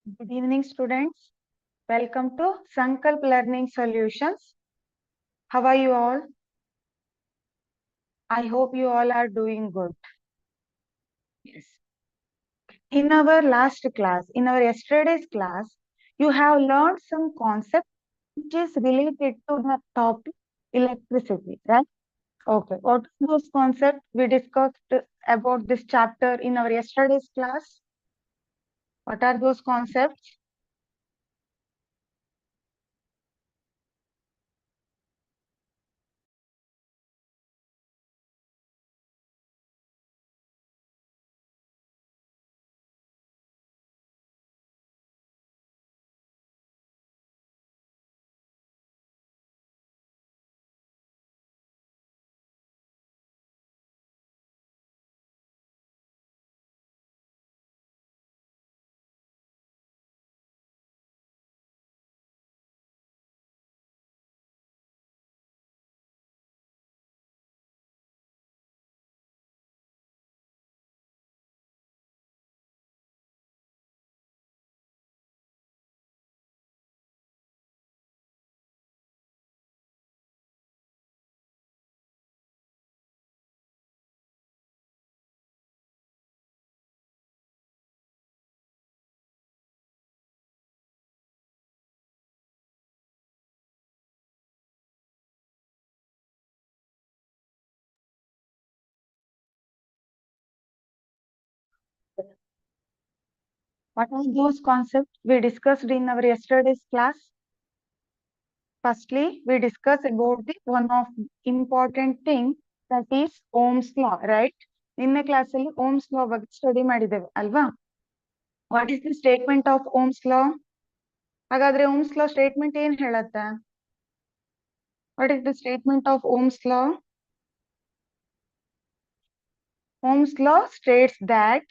Good evening, students. Welcome to Sankalp Learning Solutions. How are you all? I hope you all are doing good. Yes. In our last class, in our yesterday's class, you have learned some concept which is related to the topic electricity, right? Okay. What are those concepts we discussed about this chapter in our yesterday's class? What are those concepts? What are those concepts we discussed in our yesterday's class? Firstly, we discuss about the one of important thing that is Ohm's law, right? ನಿನ್ನೆ ಕ್ಲಾಸಲ್ಲಿ Ohm's law ಬಗ್ಗೆ study ಮಾಡಿದ್ದೇವೆ ಅಲ್ವಾ? What is the statement of Ohm's law? ಹಾಗಾದ್ರೆ Ohm's law statement ಏನ್ ಹೇಳತ್ತೆ? What is the statement of Ohm's law? Ohm's law states that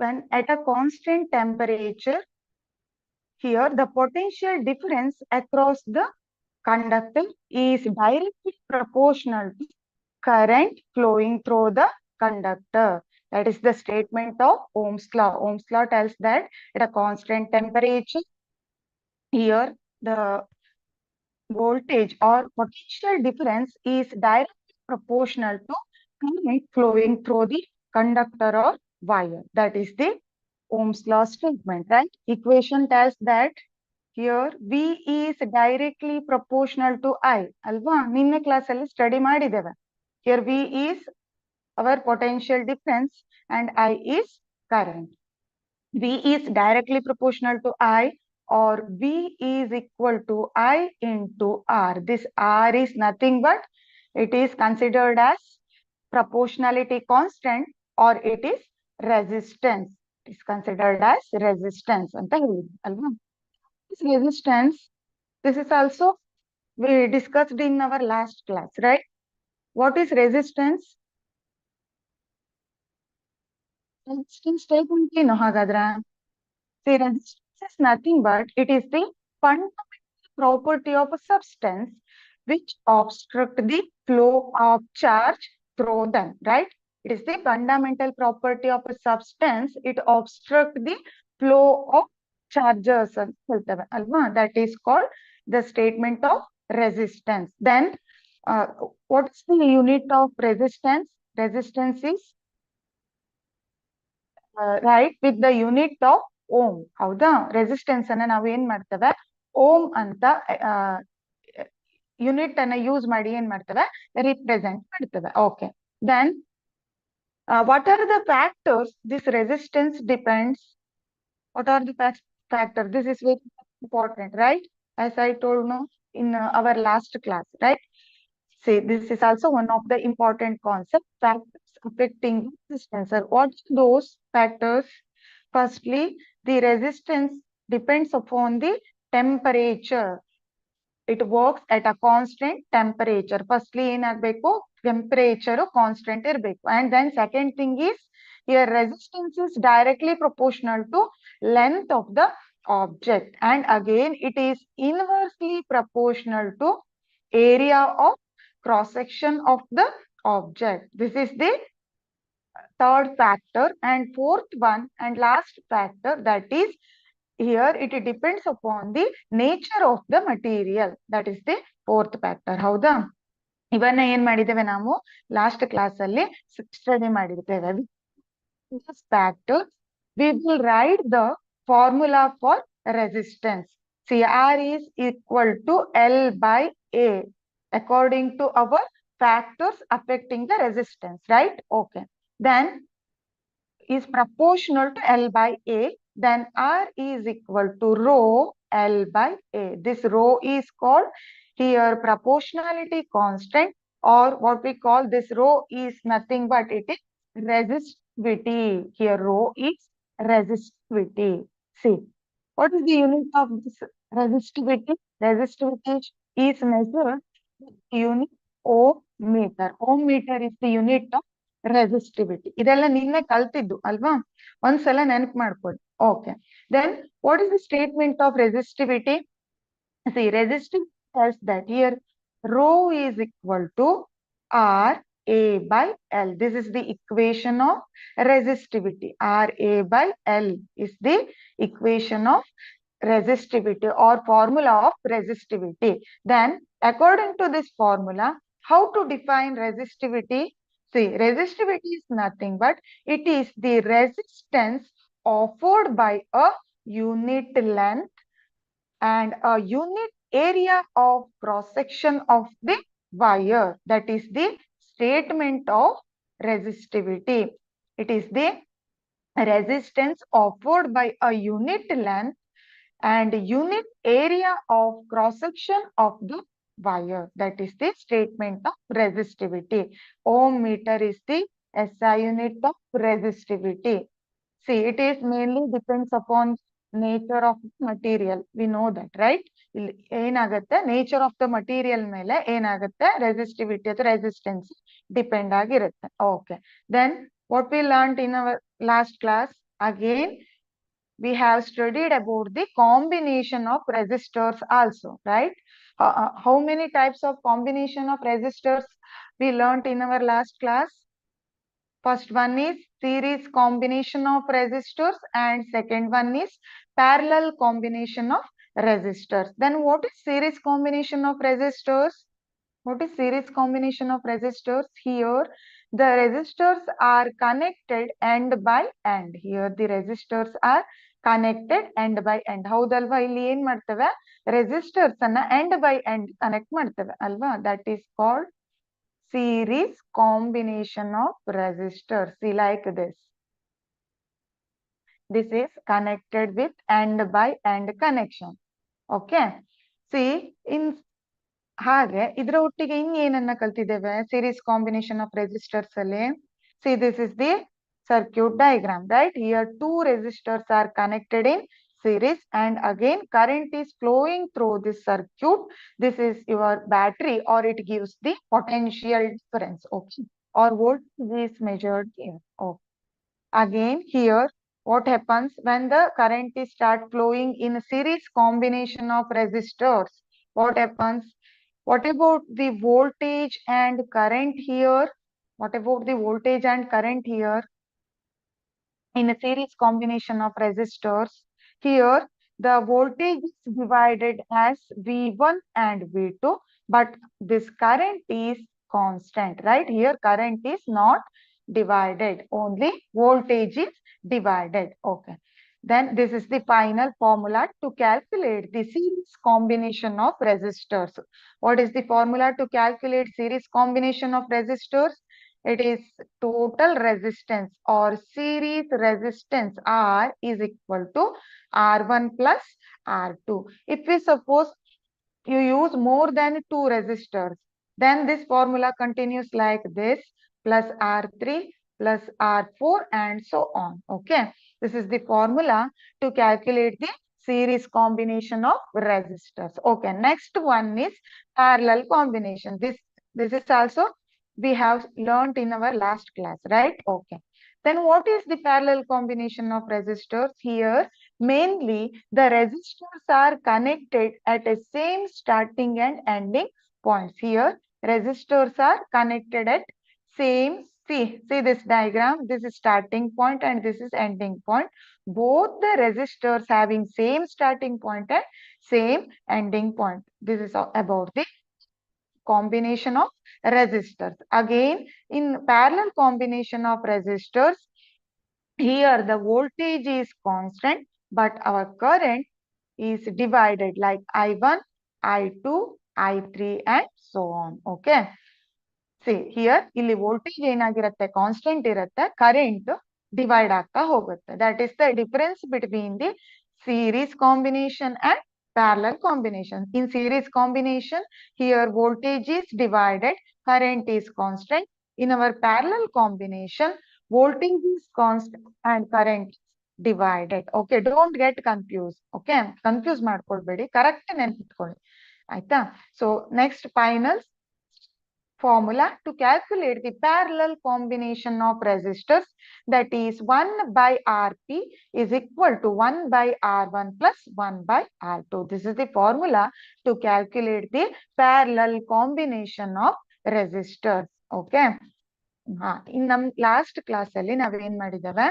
when at a constant temperature, here the potential difference across the conductor is directly proportional to current flowing through the conductor. That is the statement of Ohm's law. Ohm's law tells that at a constant temperature, here the voltage or potential difference is directly proportional to current flowing through the conductor or wire. That is the Ohm's law statement, right? Equation tells that here V is directly proportional to I. ಅಲ್ವಾ? ನಿನ್ನೆ ಕ್ಲಾಸಲ್ಲಿ study ಮಾಡಿದ್ದೇವೆ. Here V is our potential difference and I is current. V is directly proportional to I or V is equal to I into R. This R is nothing but it is considered as proportionality constant or it is resistance. It is considered as resistance. ಅಂತ ಹೇಳಿದ್ವಿ ಅಲ್ವಾ? This resistance, this is also we discussed in our last class, right? What is resistance? Resistance statement ಏನು ಹಾಗಾದ್ರೆ? See, resistance is nothing but it is the fundamental property of a substance which obstruct the flow of charge through them, right? It is the fundamental property of a substance. It obstruct the flow of charges ಅಂತ ಹೇಳ್ತೇವೆ ಅಲ್ವಾ? That is called the statement of resistance. Then, what is the unit of resistance? Resistance is right with the unit of ohm. ಹೌದಾ? Resistance ಅನ್ನ ನಾವು ಏನ್ ಮಾಡ್ತೇವೆ? Ohm ಅಂತ unit ಅನ್ನ ಯೂಸ್ ಮಾಡಿ ಏನ್ ಮಾಡ್ತೇವೆ? ರಿಪ್ರೆಸೆಂಟ್ ಮಾಡ್ತೇವೆ. Okay. Then what are the factors this resistance depends? What are the factors? This is very important, right? As I told no in our last class, right? See, this is also one of the important concept factors affecting resistance. What are those factors? Firstly, the resistance depends upon the temperature. It works at a constant temperature. Firstly, ಏನಾಗಬೇಕು? Temperature constant ಇರಬೇಕು. And then second thing is, here resistance is directly proportional to length of the object. And again, it is inversely proportional to area of cross section of the object. This is the third factor. And fourth one and last factor, that is here it depends upon the nature of the material. That is the fourth factor. ಹೌದಾ? ಇವನ್ನ ಏನ್ ಮಾಡಿದ್ದೇವೆ ನಾವು last class ಅಲ್ಲಿ study ಮಾಡಿರ್ತೇವೆ. This factor, we will write the formula for resistance. CR is equal to L by A according to our factors affecting the resistance, right? Okay. Then is proportional to L by A, then R is equal to rho L by A. This rho is called here proportionality constant, or what we call this rho is nothing but it is resistivity. Here rho is resistivity. See, what is the unit of this resistivity? Resistivity is measured with unit ohm meter. Ohm meter is the unit of resistivity. ಇದೆಲ್ಲ ನಿನ್ನೆ ಕಲ್ತಿದ್ದು ಅಲ್ವಾ? ಒಂದ್ಸಲ ನೆನಪು ಮಾಡ್ಕೊಳ್ಳಿ. Okay. Then what is the statement of resistivity? See, resistivity tells that here rho is equal to R A by L. This is the equation of resistivity. R A by L is the equation of resistivity or formula of resistivity. Then according to this formula, how to define resistivity? See, resistivity is nothing but it is the resistance offered by a unit length and a unit area of cross section of the wire. That is the statement of resistivity. It is the resistance offered by a unit length and unit area of cross section of the wire. That is the statement of resistivity. Ohm meter is the SI unit of resistivity. See, it is mainly depends upon nature of material. We know that, right? ಏನಾಗುತ್ತೆ nature of the material ಮೇಲೆ ಏನಾಗುತ್ತೆ resistivity ಅಥವಾ resistance depend ಆಗಿರುತ್ತೆ. Okay. Then what we learned in our last class, again we have studied about the combination of resistors also, right? How many types of combination of resistors we learned in our last class? First one is series combination of resistors and second one is parallel combination of resistors. Then what is series combination of resistors? What is series combination of resistors? Here the resistors are connected end by end. Here the resistors are connected end by end. ಹೌದಲ್ವಾ? ಇಲ್ಲಿ ಏನ್ ಮಾಡ್ತೇವೆ resistors ಅನ್ನ end by end connect ಮಾಡ್ತೇವೆ ಅಲ್ವಾ? That is called series combination of resistors. See, like this. This is connected with end by end connection. Okay. See, in ಹಾಗೆ ಇದರ ಒಟ್ಟಿಗೆ ಇನ್ನೇನನ್ನ ಕಲ್ತಿದ್ದೇವೆ series combination of resistors ಅಲ್ಲಿ. See, this is the circuit diagram, right? Here two resistors are connected in series and again current is flowing through this circuit. This is your battery or it gives the potential difference. Okay. Or voltage is measured here. Okay. Again here what happens when the current is start flowing in a series combination of resistors? What happens? What about the voltage and current here? What about the voltage and current here? In a series combination of resistors, here the voltage is divided as V1 and V2, but this current is constant, right? Here current is not divided, only voltage is divided. Okay. Then this is the final formula to calculate the series combination of resistors. What is the formula to calculate series combination of resistors? It is total resistance or series resistance R is equal to R1 plus R2. If we suppose you use more than two resistors, then this formula continues like this, plus R3 plus R4 and so on. Okay. This is the formula to calculate the series combination of resistors. Okay. Next one is parallel combination. This is also we have learned in our last class, right? Okay. Then what is the parallel combination of resistors? Here, mainly the resistors are connected at a same starting and ending points. Here, resistors are connected at same See this diagram. This is starting point and this is ending point. Both the resistors having same starting point and same ending point. This is about the combination of resistors. Again, in parallel combination of resistors, here the voltage is constant, but our current is divided like I1, I2, I3 and so on. Okay. See here, ಇಲ್ಲಿ voltage ಏನಾಗಿರುತ್ತೆ constant ಇರುತ್ತೆ, current divide ಆಗ್ತಾ ಹೋಗುತ್ತೆ. That is the difference between the series combination and parallel combination. In series combination, here voltage is divided, current is constant. In our parallel combination, voltage is constant and current is divided. Okay, don't get confused. Okay, confuse ಮಾಡ್ಕೊಳ್ಬೇಡಿ, correct ನೆನ್ಪಿಟ್ಕೊಳ್ಳಿ ಆಯ್ತಾ. So next final formula to calculate the parallel combination of resistors, that is 1 by Rp is equal to 1 by R1 plus 1 by R2. This is the formula to calculate the parallel combination of resistors. Okay. In ನಮ್ಮ last class ಅಲ್ಲಿ ನಾವೇನ್ ಮಾಡಿದ್ದೇವೆ,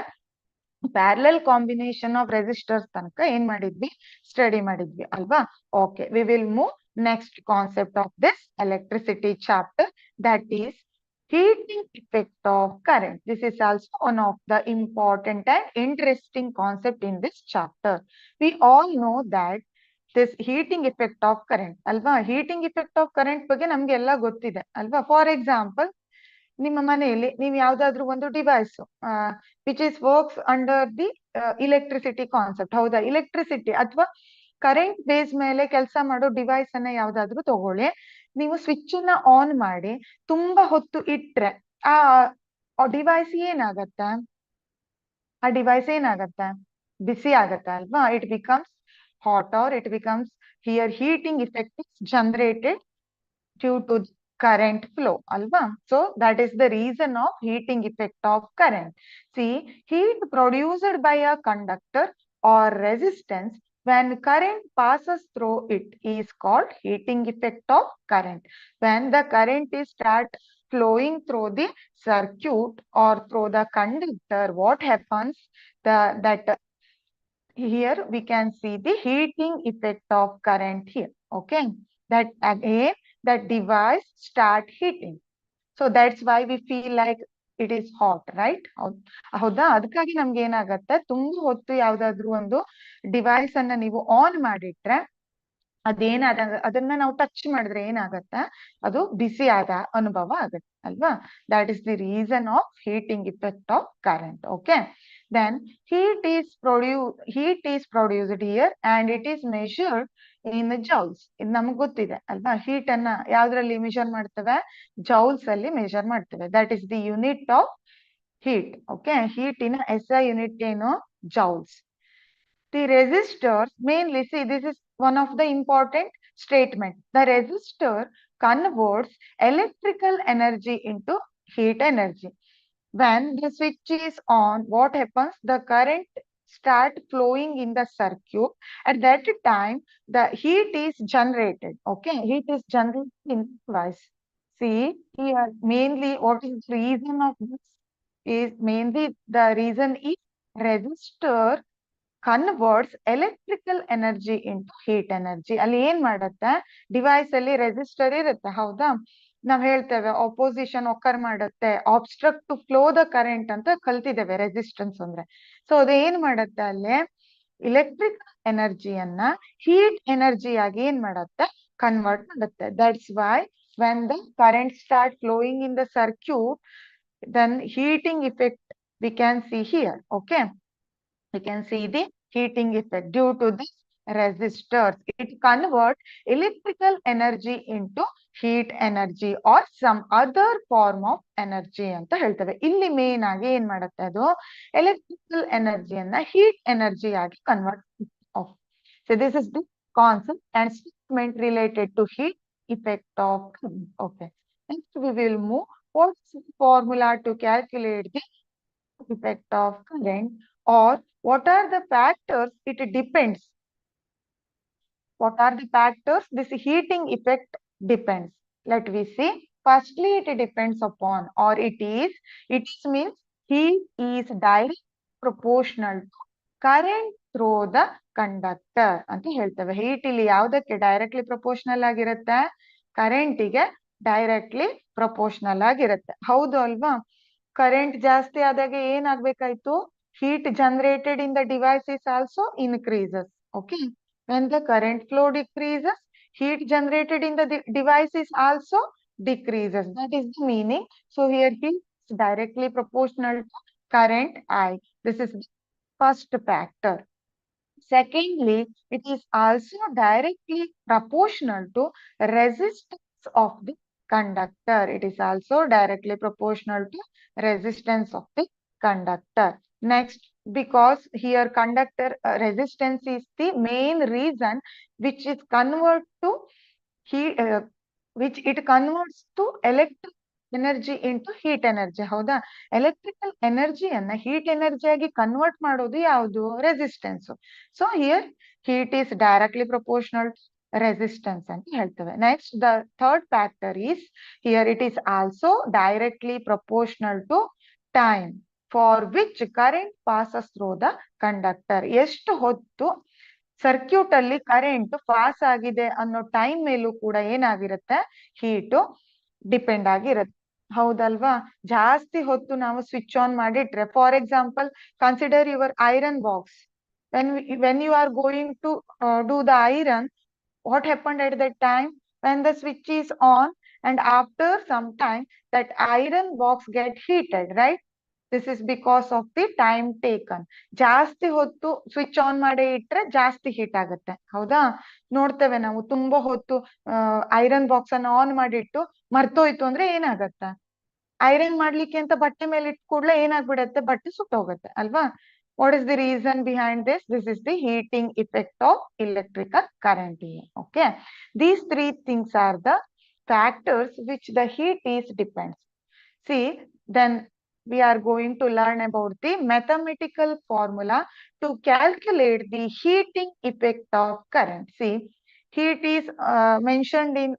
parallel combination of resistors ತನಕ ಏನ್ ಮಾಡಿದ್ವಿ, study ಮಾಡಿದ್ವಿ ಅಲ್ವಾ. Okay, we will move next concept of this electricity chapter, that is heating effect of current. This is also one of the important and interesting concept in this chapter. We all know that this heating effect of current alva, heating effect of current ಬಗ್ಗೆ ನಮ್ಗೆ ಎಲ್ಲ ಗೊತ್ತಿದೆ ಅಲ್ವಾ. For example, ನಿಮ್ಮ ಮನೆಯಲ್ಲಿ ನೀವು ಯಾವ್ದಾದ್ರು ಒಂದು device which is works under the electricity concept, ಹೌದಾ, ಇಲೆಕ್ಟ್ರಿಸಿಟಿ ಅಥವಾ ಕರೆಂಟ್ ಬೇಸ್ ಮೇಲೆ ಕೆಲಸ ಮಾಡೋ ಡಿವೈಸ್ ಅನ್ನ ಯಾವ್ದಾದ್ರು ತಗೊಳ್ಳಿ, ನೀವು ಸ್ವಿಚ್ ಅನ್ನ ಆನ್ ಮಾಡಿ ತುಂಬಾ ಹೊತ್ತು ಇಟ್ರೆ ಆ ಡಿವೈಸ್ ಏನಾಗತ್ತೆ, ಬಿಸಿ ಆಗತ್ತೆ ಅಲ್ವಾ. It becomes hot or it becomes, here heating effect is generated due to current flow alva. So that is the reason of heating effect of current. See, heat produced by a conductor or resistance when current passes through it is called heating effect of current. When the current is start flowing through the circuit or through the conductor, what happens, that here we can see the heating effect of current here. Okay, that again that device start heating, so that's why we feel like it is hot, right? ಹೌದಾ, ಅದಕ್ಕಾಗಿ ನಮ್ಗೆ ಏನಾಗತ್ತೆ, ತುಂಬಾ ಹೊತ್ತು ಯಾವ್ದಾದ್ರು ಒಂದು device ಅನ್ನ ನೀವು ಆನ್ ಮಾಡಿಟ್ರೆ ಅದೇನಾದ ಅದನ್ನ ನಾವು ಟಚ್ ಮಾಡಿದ್ರೆ ಏನಾಗತ್ತೆ, ಅದು ಬಿಸಿ ಆದ ಅನುಭವ ಆಗತ್ತೆ ಅಲ್ವಾ. That is the reason of heating effect of current. Okay, then heat is produced here and it is measured in joules. ಇದು ನಮ್ಗೆ ಗೊತ್ತಿದೆ ಅಲ್ವಾ, ಹೀಟ್ ಅನ್ನ ಯಾವ್ದ್ರಲ್ಲಿ ಮೆಜರ್ ಮಾಡ್ತೇವೆ, ಜೌಲ್ಸ್ ಅಲ್ಲಿ ಮೆಜರ್ ಮಾಡ್ತೇವೆ. That is the unit of heat. Okay, heat in SI unit ಏನು, joules. The resistors mainly, see this is one of the important statement, the resistor converts electrical energy into heat energy. When the switch is on, what happens, the current start flowing in the circuit. At that time the heat is generated. Okay, heat is generated in device. See here, mainly what is the reason of this is, mainly the reason is resistor converts electrical energy into heat energy. ಅಲ್ಲಿ ಏನ್ ಮಾಡುತ್ತೆ, device ಅಲ್ಲಿ resistor ಇರುತ್ತೆ ಹೌದಾ, ನಾವ್ ಹೇಳ್ತೇವೆ opposition ಒಕ್ಕರ್ ಮಾಡುತ್ತೆ, ಆಬ್ಸ್ಟ್ರಕ್ಟ್ to flow the current ಅಂತ ಕಲ್ತಿದ್ದೇವೆ ರೆಸಿಸ್ಟೆನ್ಸ್ ಅಂದ್ರೆ. ಸೊ ಅದು ಏನ್ ಮಾಡುತ್ತೆ, ಅಲ್ಲಿ ಇಲೆಕ್ಟ್ರಿಕ್ ಎನರ್ಜಿಯನ್ನ ಹೀಟ್ ಎನರ್ಜಿ ಆಗಿ ಏನ್ ಮಾಡುತ್ತೆ, ಕನ್ವರ್ಟ್ ಮಾಡುತ್ತೆ. That's why when the current start flowing in the circuit, then heating effect we can see here. Okay, we can see the heating effect due to this resistors. It converts electrical energy into heat energy or some other form of energy ಅಂತ ಹೇಳ್ತೇವೆ. ಇಲ್ಲಿ main ಆಗಿ ಏನ್ ಮಾಡುತ್ತೆ, ಅದು electrical ಎನರ್ಜಿಯನ್ನ heat energy ಆಗಿ convert of. So this is the concept and statement related to heat effect of current. Okay, next we will move, what's the formula to calculate the effect of current, or what are the factors it depends, what are the factors this heating effect depends. Let we see. Firstly, it depends upon, or it means heat is direct proportional to current through the conductor ಅಂತ ಹೇಳ್ತೇವೆ. Heat ಇಲ್ಲಿ ಯಾವುದಕ್ಕೆ directly proportional ಆಗಿರುತ್ತೆ? ಕರೆಂಟಿಗೆ directly proportional ಆಗಿರುತ್ತೆ. ಹೌದು ಅಲ್ವಾ? Current ಜಾಸ್ತಿ ಆದಾಗ ಏನಾಗ್ಬೇಕಾಯ್ತು? Heat generated in the device is also increases. Okay. When the current flow decreases, heat generated in the device is also decreases. That is the meaning. So here heat is directly proportional to current I. This is the first factor. Secondly, it is also directly proportional to resistance of the conductor. It is also directly proportional to resistance of the conductor. Next, because here conductor resistance is the main reason which is convert to heat, which it converts to electric energy into heat energy. ಹೌದಾ? Electrical ಎನರ್ಜಿಯನ್ನ heat ಎನರ್ಜಿಯಾಗಿ convert ಮಾಡೋದು ಯಾವುದು? Resistance. So here heat is directly proportional to resistance ಅಂತ ಹೇಳ್ತೇವೆ. Next, the third factor is here it is also directly proportional to time for which current passes through the conductor. ಎಷ್ಟು ಹೊತ್ತು circuit ಅಲ್ಲಿ current pass ಆಗಿದೆ ಅನ್ನೋ time ಮೇಲೂ ಕೂಡ ಏನಾಗಿರುತ್ತೆ? ಹೀಟು ಡಿಪೆಂಡ್ ಆಗಿರುತ್ತೆ. ಹೌದಲ್ವಾ? ಜಾಸ್ತಿ ಹೊತ್ತು ನಾವು ಸ್ವಿಚ್ ಆನ್ ಮಾಡಿಟ್ರೆ, for example consider your iron box. when you are going to do the iron, what happened at that time? When the switch is on and after some time that iron box get heated, right? This is because of the time taken. ಜಾಸ್ತಿ ಹೊತ್ತು switch on ಮಾಡಿ ಇಟ್ರೆ ಜಾಸ್ತಿ heat ಆಗುತ್ತೆ. ಹೌದಾ? ನೋಡ್ತೇವೆ ನಾವು ತುಂಬಾ ಹೊತ್ತು ಐರನ್ ಬಾಕ್ಸ್ ಅನ್ನ ಆನ್ ಮಾಡಿಟ್ಟು ಮರ್ತೋಯ್ತು ಅಂದ್ರೆ ಏನಾಗತ್ತೆ? ಐರನ್ ಮಾಡ್ಲಿಕ್ಕೆ ಅಂತ ಬಟ್ಟೆ ಮೇಲೆ ಇಟ್ ಕೂಡಲೇ ಏನಾಗ್ಬಿಡತ್ತೆ? ಬಟ್ಟೆ ಸುಟ್ಟೋಗುತ್ತೆ ಅಲ್ವಾ? What is the reason behind this? This is the heating effect of electrical current here. Okay. These three things are the factors which the heat is depends. See, then we are going to learn about the mathematical formula to calculate the heating effect of current. See, heat is mentioned in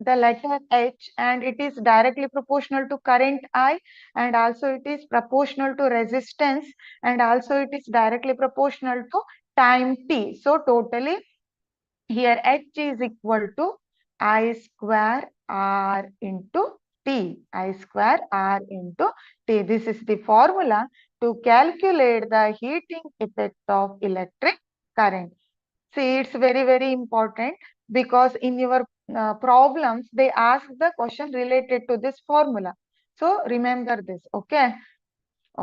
the letter H and it is directly proportional to current I, and also it is proportional to resistance, and also it is directly proportional to time T. So totally here H is equal to I square R into T. I square R into T. This is the formula to calculate the heating effect of electric current. See, it's very, very important because in your problems, they ask the question related to this formula. So remember this, okay?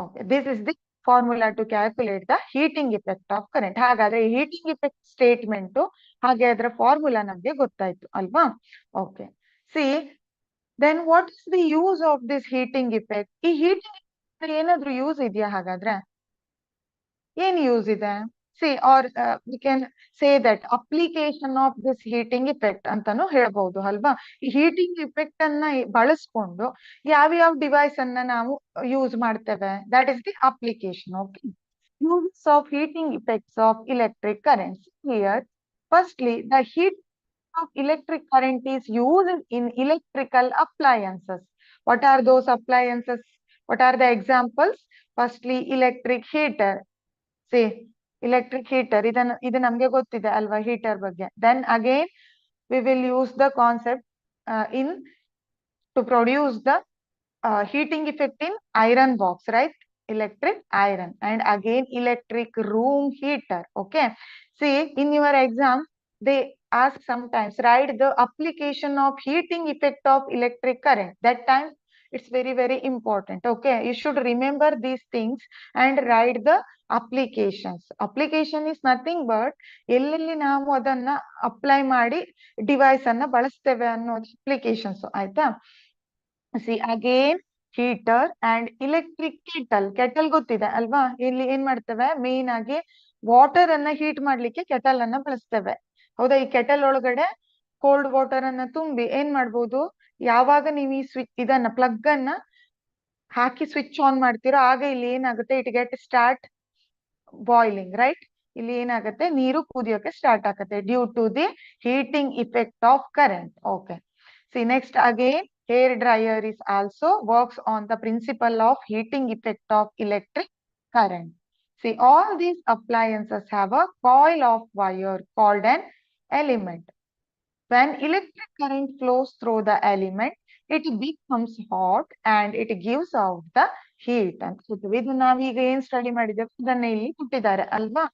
Okay, this is the formula to calculate the heating effect of current. ಹಾಗಾದ್ರೆ heating effect statement ಹಾಗೆ ಅದರ formula ನಮಗೆ ಗೊತ್ತಾಯ್ತು ಅಲ್ವಾ? Okay. See, then what is the use of this heating effect? ಈ heating effect ಏನಾದ್ರೂ use ಇದೆಯಾ ಹಾಗಾದ್ರೆ? ಏನ್ ಯೂಸ್ ಇದೆ? See, or we can say that application of this heating effect ಅಂತಾನು ಹೇಳ್ಬಹುದು ಅಲ್ವಾ? ಈ heating effect ಅನ್ನ ಬಳಸ್ಕೊಂಡು ಯಾವ ಡಿವೈಸ್ ಅನ್ನ ನಾವು ಯೂಸ್ ಮಾಡ್ತೇವೆ? That is the application. Okay. Use of heating effects of electric currents. Here, firstly, the heat of electric current is used in electrical appliances. What are those appliances? What are the examples? Firstly, electric heater. See, electric heater, ಇದು ನಮಗೆ ಗೊತ್ತಿದೆ ಅಲ್ವಾ heater ಬಗ್ಗೆ. Then again we will use the concept in to produce the heating effect in iron box, right? Electric iron. And again electric room heater. Okay. See, in your exam they ask sometimes write the application of heating effect of electric current. That time it's very, very important. Okay, you should remember these things and write the applications. Application is nothing but ಎಲ್ಲೆಲ್ಲಿ ನಾವು ಅದನ್ನ apply ಮಾಡಿ device ಅನ್ನ ಬಳಸ್ತೇವೆ ಅನ್ನೋದು applications. ಆಯ್ತಾ? See, again heater and electric kettle. Kettle ಗೊತ್ತಿದೆ ಅಲ್ವಾ? ಇಲ್ಲಿ ಏನ್ ಮಾಡ್ತೇವೆ? ಮೇನ್ ಆಗಿ ವಾಟರ್ ಅನ್ನ ಹೀಟ್ ಮಾಡ್ಲಿಕ್ಕೆ ಕೆಟಲ್ ಅನ್ನ ಬಳಸ್ತೇವೆ. ಹೌದಾ? ಈ ಕೆಟಲ್ ಒಳಗಡೆ ಕೋಲ್ಡ್ ವಾಟರ್ ಅನ್ನ ತುಂಬಿ ಏನ್ ಮಾಡ್ಬೋದು? ಯಾವಾಗ ನೀವು ಈ ಸ್ವಿಚ್ ಇದನ್ನ ಪ್ಲಗ್ ಅನ್ನ ಹಾಕಿ ಸ್ವಿಚ್ ಆನ್ ಮಾಡ್ತೀರೋ ಆಗ ಇಲ್ಲಿ ಏನಾಗುತ್ತೆ? It get start boiling, right? ಇಲ್ಲಿ ಏನಾಗುತ್ತೆ? ನೀರು ಕುದಿಯೋಕೆ ಸ್ಟಾರ್ಟ್ ಆಗುತ್ತೆ due to the heating effect of current. Okay. See, next again Hair dryer is also works on the principle of heating effect of electric current. See, all these appliances have a coil of wire called an element. When electric current flows through the element, it becomes hot and it gives out the heat ಅಂತ ಹೇಳ್ತೀವಿ. ಇದು ನಾವೀಗ ಏನ್ study ಮಾಡಿದ್ದೇವೆ ಅದನ್ನ ಇಲ್ಲಿ ಕೊಟ್ಟಿದ್ದಾರೆ ಅಲ್ವಾ?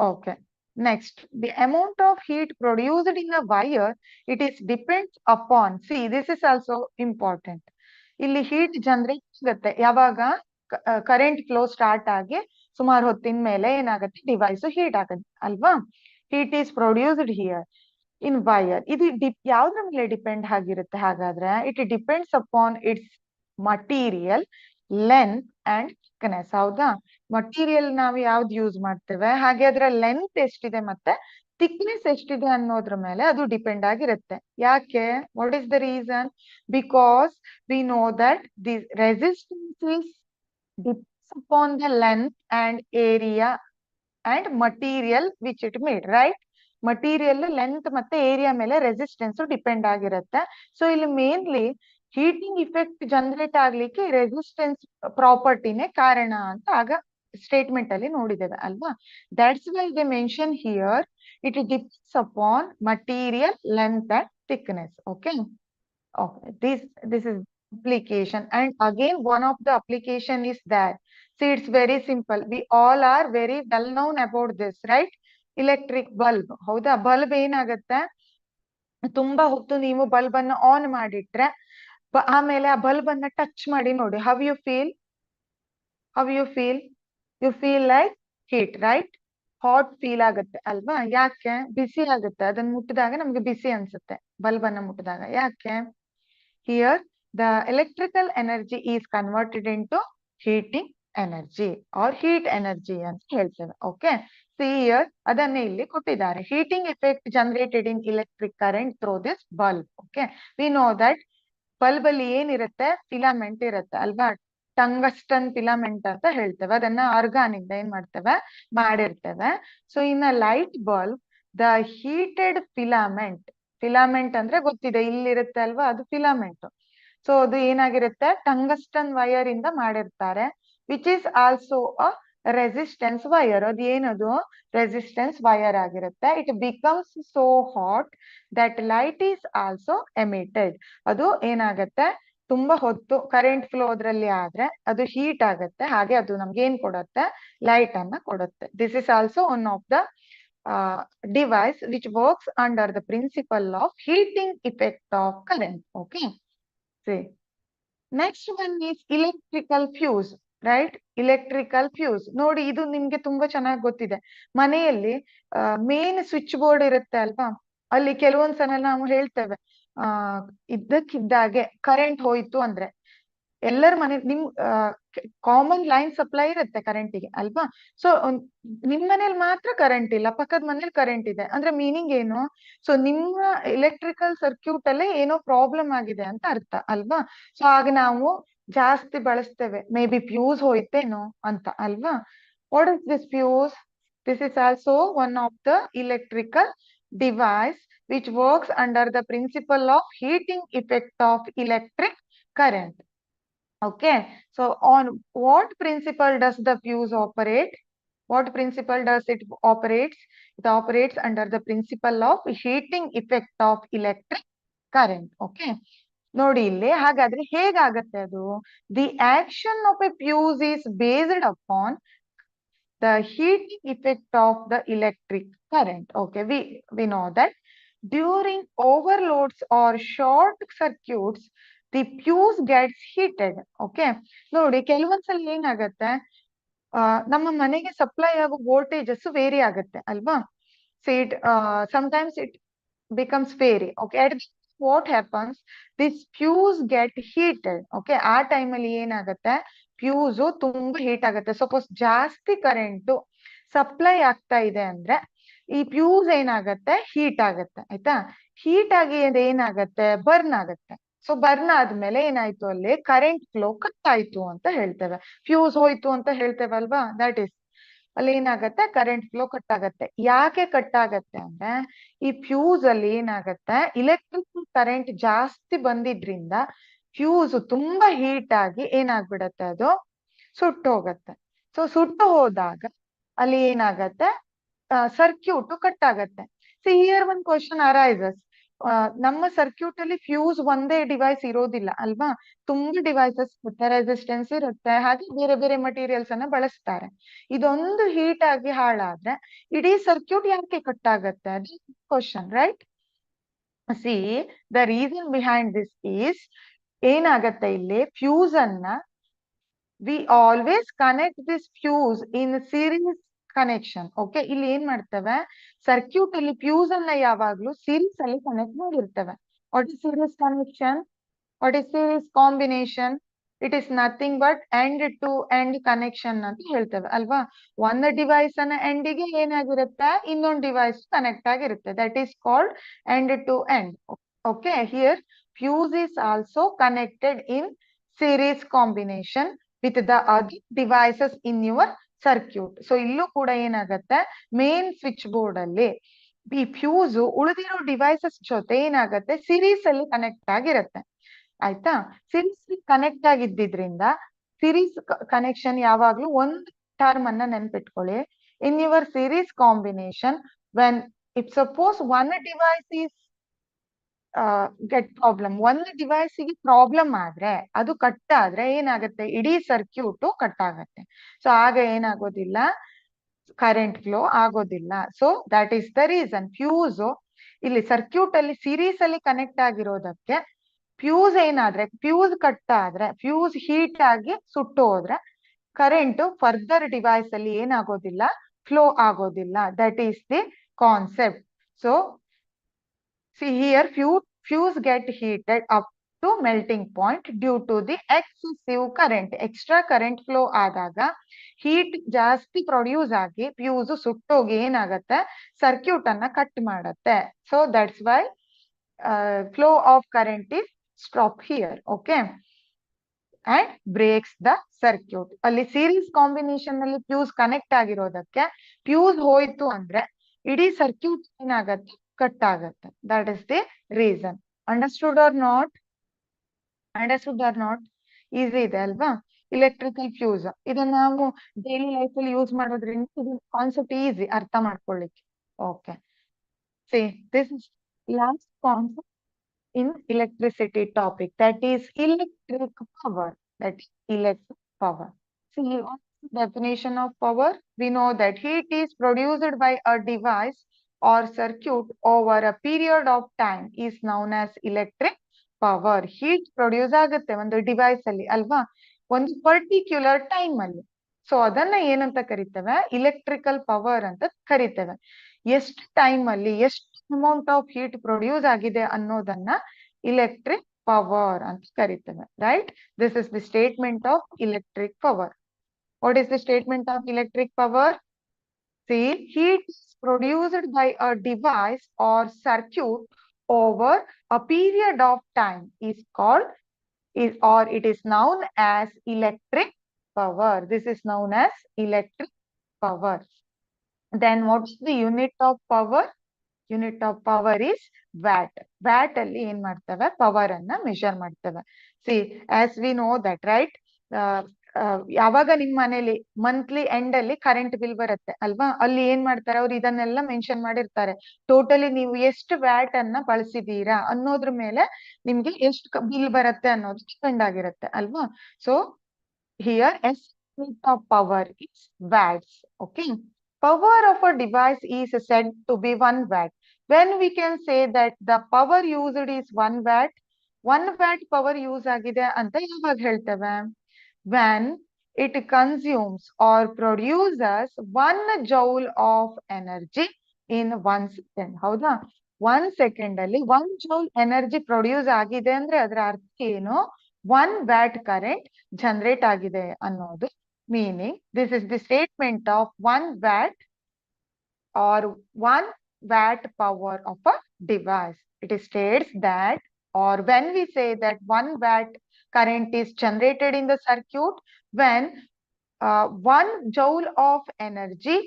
Okay. Next, the amount of heat produced in a wire, it is depends upon, see, this is also important. ಇಲ್ಲಿ heat generate ಆಗುತ್ತೆ ಯಾವಾಗ ಕರೆಂಟ್ ಫ್ಲೋ ಸ್ಟಾರ್ಟ್ ಆಗಿ ಸುಮಾರು ಹೊತ್ತಿನ ಮೇಲೆ ಏನಾಗುತ್ತೆ ಡಿವೈಸ್ ಹೀಟ್ ಆಗುತ್ತೆ ಅಲ್ವಾ? Heat is produced here in wire. ಇದು ಯಾವ್ದ್ರ ಮೇಲೆ ಡಿಪೆಂಡ್ ಆಗಿರುತ್ತೆ ಹಾಗಾದ್ರೆ? It depends upon it's material, length and thickness. ಹೌದಾ? ಮಟೀರಿಯಲ್ ನಾವು ಯಾವ್ದು ಯೂಸ್ ಮಾಡ್ತೇವೆ, ಹಾಗೆ ಅದರ ಲೆಂತ್ ಎಷ್ಟಿದೆ ಮತ್ತೆ ಥಿಕ್ನೆಸ್ ಎಷ್ಟಿದೆ ಅನ್ನೋದ್ರ ಮೇಲೆ ಅದು ಡಿಪೆಂಡ್ ಆಗಿರುತ್ತೆ. ಯಾಕೆ? What is the reason? Because we know that the resistance depends upon the length and area and material which it made, right? Material length ಮತ್ತೆ ಏರಿಯಾ ಮೇಲೆ ರೆಸಿಸ್ಟೆನ್ಸ್ ಡಿಪೆಂಡ್ ಆಗಿರುತ್ತೆ. ಸೊ ಇಲ್ಲಿ ಮೇನ್ಲಿ ಹೀಟಿಂಗ್ ಇಫೆಕ್ಟ್ ಜನರೇಟ್ ಆಗ್ಲಿಕ್ಕೆ resistance ಪ್ರಾಪರ್ಟಿನೇ ಕಾರಣ ಅಂತ ಆಗ statement ಅಲ್ಲಿ ನೋಡಿದ್ದೇವೆ ಅಲ್ವಾ? That's why they mention here it depends upon material, length and thickness. Okay. Okay, this is application, and again one of the application is that, see, it's very simple. We all are very well known about this, right? Electric bulb. ಹೌದಾ? Bulb ಏನಾಗುತ್ತೆ, ತುಂಬಾ ಹೊತ್ತು ನೀವು bulb ಅನ್ನ on ಮಾಡಿಟ್ರೆ ಆಮೇಲೆ ಆ bulb ಅನ್ನ touch ಮಾಡಿ ನೋಡಿ, how you feel? You feel like heat, right? Hot feel ಆಗುತ್ತೆ ಅಲ್ವಾ? ಯಾಕೆ? ಬಿಸಿ ಆಗುತ್ತೆ. ಅದನ್ನ ಮುಟ್ಟಿದಾಗ ನಮ್ಗೆ ಬಿಸಿ ಅನ್ಸುತ್ತೆ ಬಲ್ಬ್ ಅನ್ನ ಮುಟ್ಟಿದಾಗ. ಯಾಕೆ? Here, the electrical energy is converted into heating energy or heat energy ಅಂತ ಹೇಳ್ತೇವೆ. Okay. See here, ಅದನ್ನೇ ಇಲ್ಲಿ ಕೊಟ್ಟಿದ್ದಾರೆ. Heating effect generated in electric current through this bulb. Okay. We know that bulb ಅಲ್ಲಿ ಏನಿರುತ್ತೆ, ಫಿಲಾಮೆಂಟ್ ಇರುತ್ತೆ ಅಲ್ವಾ? ಟಂಗಸ್ಟನ್ ಫಿಲಾಮೆಂಟ್ ಅಂತ ಹೇಳ್ತೇವೆ. ಅದನ್ನ ಆರ್ಗಾನ್ ಇಂದ ಏನ್ ಮಾಡ್ತೇವೆ, ಮಾಡಿರ್ತೇವೆ. So in a light bulb, the heated filament ಅಂದ್ರೆ ಗೊತ್ತಿದೆ, ಇಲ್ಲಿರುತ್ತೆ ಅಲ್ವಾ, ಅದು ಫಿಲಾಮೆಂಟ್. ಸೊ ಅದು ಏನಾಗಿರುತ್ತೆ, ಟಂಗಸ್ಟನ್ ವೈರ್ ಇಂದ ಮಾಡಿರ್ತಾರೆ, which is also a resistance wire. ಅದು ಏನದು, ರೆಸಿಸ್ಟೆನ್ಸ್ ವೈರ್ ಆಗಿರುತ್ತೆ. It becomes so hot that light is also emitted. ಅದು ಏನಾಗತ್ತೆ, ತುಂಬಾ ಹೊತ್ತು ಕರೆಂಟ್ ಫ್ಲೋ ಅದ್ರಲ್ಲಿ ಆದ್ರೆ ಅದು ಹೀಟ್ ಆಗುತ್ತೆ, ಹಾಗೆ ಅದು ನಮ್ಗೆ ಏನ್ ಕೊಡುತ್ತೆ, ಲೈಟ್ ಅನ್ನ ಕೊಡುತ್ತೆ. This is also one of the device which works under the principle of heating effect of current. Okay. See, next one is electrical fuse, right? Electrical fuse ನೋಡಿ, ಇದು ನಿಮ್ಗೆ ತುಂಬಾ ಚೆನ್ನಾಗಿ ಗೊತ್ತಿದೆ. ಮನೆಯಲ್ಲಿ ಮೇನ್ ಸ್ವಿಚ್ ಬೋರ್ಡ್ ಇರುತ್ತೆ ಅಲ್ವಾ, ಅಲ್ಲಿ ಕೆಲವೊಂದ್ಸಲ ನಾವು ಹೇಳ್ತೇವೆ ಇದ್ದಕ್ಕಿದ್ದಾಗೆ ಕರೆಂಟ್ ಹೋಯ್ತು ಅಂದ್ರೆ, ಎಲ್ಲರ ಮನೆ ನಿಮ್ ಕಾಮನ್ ಲೈನ್ ಸಪ್ಲೈ ಇರುತ್ತೆ ಕರೆಂಟಿಗೆ ಅಲ್ವಾ? ಸೊ ನಿಮ್ ಮನೇಲಿ ಮಾತ್ರ ಕರೆಂಟ್ ಇಲ್ಲ, ಪಕ್ಕದ ಮನೇಲಿ ಕರೆಂಟ್ ಇದೆ ಅಂದ್ರೆ ಮೀನಿಂಗ್ ಏನು? ಸೊ ನಿಮ್ಮ ಎಲೆಕ್ಟ್ರಿಕಲ್ ಸರ್ಕ್ಯೂಟ್ ಅಲ್ಲೇ ಏನೋ ಪ್ರಾಬ್ಲಮ್ ಆಗಿದೆ ಅಂತ ಅರ್ಥ ಅಲ್ವಾ? ಸೊ ಆಗ ನಾವು ಜಾಸ್ತಿ ಬಳಸ್ತೇವೆ, ಮೇ ಬಿ ಫ್ಯೂಸ್ ಹೋಯ್ತೇನೋ ಅಂತ ಅಲ್ವಾ? What is this fuse? This is also one of the electrical device which works under the principle of heating effect of electric current. Okay, so on what principle does the fuse operate? What principle does it operates? It operates under the principle of heating effect of electric current. Okay, ನೋಡಿ ಇಲ್ಲಿ ಹಾಗಾದ್ರೆ ಹೇಗಾಗತ್ತೆ ಅದು? The action of a fuse is based upon the heating effect of the electric current. Okay, we know that during overloads or short circuits the fuse gets heated. Okay, ನೋಡಿ ಕೆಲವೊಂದ್ಸಲ ಏನಾಗತ್ತೆ, ನಮ್ಮ ಮನೆಗೆ supply ಆಗೋ ವೋಲ್ಟೇಜಸ್ ವೇರಿ ಆಗುತ್ತೆ ಅಲ್ವಾ? So it sometimes it becomes vary. Okay, at what happens, this fuse get heated. Okay, ಆ ಟೈಮಲ್ಲಿ ಏನಾಗತ್ತೆ, ಫ್ಯೂಸ್ ತುಂಬಾ ಹೀಟ್ ಆಗುತ್ತೆ. ಸಪೋಸ್ ಜಾಸ್ತಿ ಕರೆಂಟ್ ಸಪ್ಲೈ ಆಗ್ತಾ ಇದೆ ಅಂದ್ರೆ ಈ ಫ್ಯೂಸ್ ಏನಾಗತ್ತೆ, ಹೀಟ್ ಆಗತ್ತೆ. ಆಯ್ತಾ? ಹೀಟ್ ಆಗಿ ಅದೇನಾಗತ್ತೆ, ಬರ್ನ್ ಆಗತ್ತೆ. ಸೊ ಬರ್ನ್ ಆದ್ಮೇಲೆ ಏನಾಯ್ತು, ಅಲ್ಲಿ ಕರೆಂಟ್ ಫ್ಲೋ ಕಟ್ ಆಯ್ತು ಅಂತ ಹೇಳ್ತೇವೆ. ಫ್ಯೂಸ್ ಹೋಯ್ತು ಅಂತ ಹೇಳ್ತೇವಲ್ವಾ, ದಟ್ ಇಸ್ ಅಲ್ಲಿ ಏನಾಗತ್ತೆ, ಕರೆಂಟ್ ಫ್ಲೋ ಕಟ್ ಆಗತ್ತೆ. ಯಾಕೆ ಕಟ್ ಆಗತ್ತೆ ಅಂದ್ರೆ, ಈ ಫ್ಯೂಸ್ ಅಲ್ಲಿ ಏನಾಗತ್ತೆ, ಇಲೆಕ್ಟ್ರಿಕ್ ಕರೆಂಟ್ ಜಾಸ್ತಿ ಬಂದಿದ್ರಿಂದ ಫ್ಯೂಸ್ ತುಂಬಾ ಹೀಟ್ ಆಗಿ ಏನಾಗ್ಬಿಡತ್ತೆ, ಅದು ಸುಟ್ಟು ಹೋಗತ್ತೆ. ಸೊ ಸುಟ್ಟು ಹೋದಾಗ ಅಲ್ಲಿ ಏನಾಗತ್ತೆ, ಸರ್ಕ್ಯೂಟ್ ಕಟ್ ಆಗತ್ತೆ. ಸೊ ಹಿಯರ್ ಒಂದು ಕ್ವಶನ್ ಅರೈಸಸ್, ನಮ್ಮ ಸರ್ಕ್ಯೂಟ್ ಅಲ್ಲಿ ಫ್ಯೂಸ್ ಒಂದೇ ಡಿವೈಸ್ ಇರೋದಿಲ್ಲ ಅಲ್ವಾ, ತುಂಬಾ ಡಿವೈಸಸ್ ಇರುತ್ತೆ, ರೆಸಿಸ್ಟೆನ್ಸ್ ಇರುತ್ತೆ, ಹಾಗೆ ಬೇರೆ ಬೇರೆ ಮಟೀರಿಯಲ್ಸ್ ಅನ್ನ ಬಳಸ್ತಾರೆ. ಇದೊಂದು ಹೀಟ್ ಆಗಿ ಹಾಳಾದ್ರೆ ಇಡೀ ಸರ್ಕ್ಯೂಟ್ ಯಾಕೆ ಕಟ್ ಆಗತ್ತೆ, ಅದು question, right? C, the reason behind this is, ಏನಾಗತ್ತೆ ಇಲ್ಲಿ, ಫ್ಯೂಸ್ ಅನ್ನ we always connect this fuse in series connection. Okay, ಇಲ್ಲಿ ಏನ್ ಮಾಡ್ತೇವೆ, ಸರ್ಕ್ಯೂಟ್ ಅಲ್ಲಿ ಫ್ಯೂಸ್ ಅನ್ನ ಯಾವಾಗ್ಲೂ ಸೀರೀಸ್ ಅಲ್ಲಿ ಕನೆಕ್ಟ್ ಮಾಡಿರ್ತೇವೆ. What is series connection, what is series combination? It is nothing but end to end connection ಅಂತ ಹೇಳ್ತೇವೆ ಅಲ್ವಾ. ಒಂದು ಡಿವೈಸ್ ಅನ್ನ ಎಂಡಿಗೆ ಏನಾಗಿರುತ್ತೆ, ಇನ್ನೊಂದು ಡಿವೈಸ್ ಕನೆಕ್ಟ್ ಆಗಿರುತ್ತೆ, that is called end to end. Okay, here fuse is also connected in series combination with the other devices in your circuit. So ಇಲ್ಲೂ ಕೂಡ ಏನಾಗತ್ತೆ, ಮೇನ್ ಸ್ವಿಚ್ ಬೋರ್ಡ್ ಅಲ್ಲಿ ಈ ಫ್ಯೂಸ್ ಉಳಿದಿರೋ ಡಿವೈಸಸ್ ಜೊತೆ ಏನಾಗತ್ತೆ, ಸಿರೀಸ್ ಅಲ್ಲಿ ಕನೆಕ್ಟ್ ಆಗಿರುತ್ತೆ. ಆಯ್ತಾ, ಸಿರೀಸ್ ಕನೆಕ್ಟ್ ಆಗಿದ್ದಿದ್ರಿಂದ ಸಿರೀಸ್ ಕನೆಕ್ಷನ್ ಯಾವಾಗ್ಲೂ ಒಂದು ಟರ್ಮ್ ಅನ್ನ ನೆನ್ಪಿಟ್ಕೊಳ್ಳಿ. In your series combination, when if suppose one device is get problem, ಒಂದು ಡಿವೈಸ್ ಗೆ ಪ್ರಾಬ್ಲಮ್ ಆದ್ರೆ, ಅದು ಕಟ್ ಆದ್ರೆ ಏನಾಗುತ್ತೆ, ಇಡೀ ಸರ್ಕ್ಯೂಟ್ ಕಟ್ ಆಗತ್ತೆ. ಸೊ ಆಗ ಏನಾಗೋದಿಲ್ಲ, ಕರೆಂಟ್ ಫ್ಲೋ ಆಗೋದಿಲ್ಲ. So that is the reason. Fuse ಇಲ್ಲಿ ಸರ್ಕ್ಯೂಟ್ ಅಲ್ಲಿ ಸೀರೀಸ್ ಅಲ್ಲಿ ಕನೆಕ್ಟ್ ಆಗಿರೋದಕ್ಕೆ, ಫ್ಯೂಸ್ ಏನಾದ್ರೆ, ಫ್ಯೂಸ್ ಕಟ್ ಆದ್ರೆ, ಫ್ಯೂಸ್ ಹೀಟ್ ಆಗಿ ಸುಟ್ಟು ಹೋದ್ರೆ ಕರೆಂಟ್ ಫರ್ದರ್ ಡಿವೈಸ್ ಅಲ್ಲಿ ಏನಾಗೋದಿಲ್ಲ, ಫ್ಲೋ ಆಗೋದಿಲ್ಲ. That is the concept. So see here, fuse get heated up to melting point due to the excessive current. Extra current flow ಆದಾಗ heat ಜಾಸ್ತಿ produce ಆಗಿ ಫ್ಯೂಸ್ ಸುಟ್ಟೋಗಿ ಏನಾಗತ್ತೆ, ಸರ್ಕ್ಯೂಟ್ ಅನ್ನ ಕಟ್ ಮಾಡತ್ತೆ. So that's why flow of current is stop here. Okay, and breaks the circuit. ಅಲ್ಲಿ series combination ಅಲ್ಲಿ fuse connect ಆಗಿರೋದಕ್ಕೆ, ಫ್ಯೂಸ್ ಹೋಯ್ತು ಅಂದ್ರೆ ಇಡೀ ಸರ್ಕ್ಯೂಟ್ ಏನಾಗತ್ತೆ, ಕಟ್ ಆಗತ್ತೆ. That is the reason. Understood or not? Understood or not? Easy ಇದೆ ಅಲ್ವಾ ಇಲೆಕ್ಟ್ರಿಕಲ್ ಫ್ಯೂಸ್. ಇದನ್ನ ನಾವು ಡೈಲಿ ಲೈಫ್ ಅಲ್ಲಿ ಯೂಸ್ ಮಾಡೋದ್ರಿಂದ ಇದು ಕಾನ್ಸೆಪ್ಟ್ ಈಸಿ ಅರ್ಥ ಮಾಡ್ಕೊಳ್ಳಿಕ್ಕೆ. Okay, see this is last concept in electricity topic, that is electric power. That is electric power. See, what's the definition of power? We know that heat is produced by a device or circuit over a period of time is known as electric power. Heat produce ಆಗುತ್ತೆ ಒಂದು device ಅಲ್ಲಿ ಅಲ್ವಾ, ಒಂದು particular time ಅಲ್ಲಿ. So ಅದನ್ನ ಏನಂತ ಕರಿತೇವೆ, electrical power ಅಂತ ಕರಿತೇವೆ. ಎಷ್ಟು ಟೈಮ್ ಅಲ್ಲಿ ಎಷ್ಟು ಅಮೌಂಟ್ ಆಫ್ ಹೀಟ್ ಪ್ರೊಡ್ಯೂಸ್ ಆಗಿದೆ ಅನ್ನೋದನ್ನ ಇಲೆಕ್ಟ್ರಿಕ್ ಪವರ್ ಅಂತ ಕರಿತೇವೆ, right? This is the statement of electric power. What is the statement of electric power? See, heat is produced by a device or circuit over a period of time is called or it is known as electric power. This is known as electric power. Then what is the unit of power? Unit of power is watt. Watt ಅಲ್ಲಿ ಏನ್ ಮಾಡ್ತೇವೆ, power ಅನ್ನ measure ಮಾಡ್ತೇವೆ. C, as we know that, right? ಯಾವಾಗ ನಿಮ್ ಮನೇಲಿ monthly end ಅಲ್ಲಿ current bill ಬರುತ್ತೆ ಅಲ್ವಾ, ಅಲ್ಲಿ ಏನ್ ಮಾಡ್ತಾರೆ, ಅವ್ರು ಇದನ್ನೆಲ್ಲ ಮೆನ್ಷನ್ ಮಾಡಿರ್ತಾರೆ. ಟೋಟಲಿ ನೀವು ಎಷ್ಟು ವ್ಯಾಟ್ ಅನ್ನ ಬಳಸಿದೀರಾ ಅನ್ನೋದ್ರ ಮೇಲೆ ನಿಮ್ಗೆ ಎಷ್ಟು ಬಿಲ್ ಬರುತ್ತೆ ಅನ್ನೋದು ಡಿಪೆಂಡ್ ಆಗಿರುತ್ತೆ ಅಲ್ವಾ. So here S of power is watts. Okay, power of a device is said to be 1 watt. When we can say that the power used is 1 watt, 1 watt power use ಆಗಿದೆ ಅಂತ ಯಾವಾಗ ಹೇಳ್ತೇವೆ? When it consumes or produces 1 joule of energy in 1 second. ಹೌದಾ, 1 second ಅಲ್ಲಿ 1 joule energy produce ಆಗಿದೆ ಅಂದ್ರೆ ಅದರ ಅರ್ಥ ಏನು, 1 watt ಕರೆಂಟ್ ಜನರೇಟ್ ಆಗಿದೆ ಅನ್ನೋದು. Meaning, this is the statement of 1 watt or 1 watt power of a device. It states that, or when we say that 1 watt current is generated in the circuit when 1 joule of energy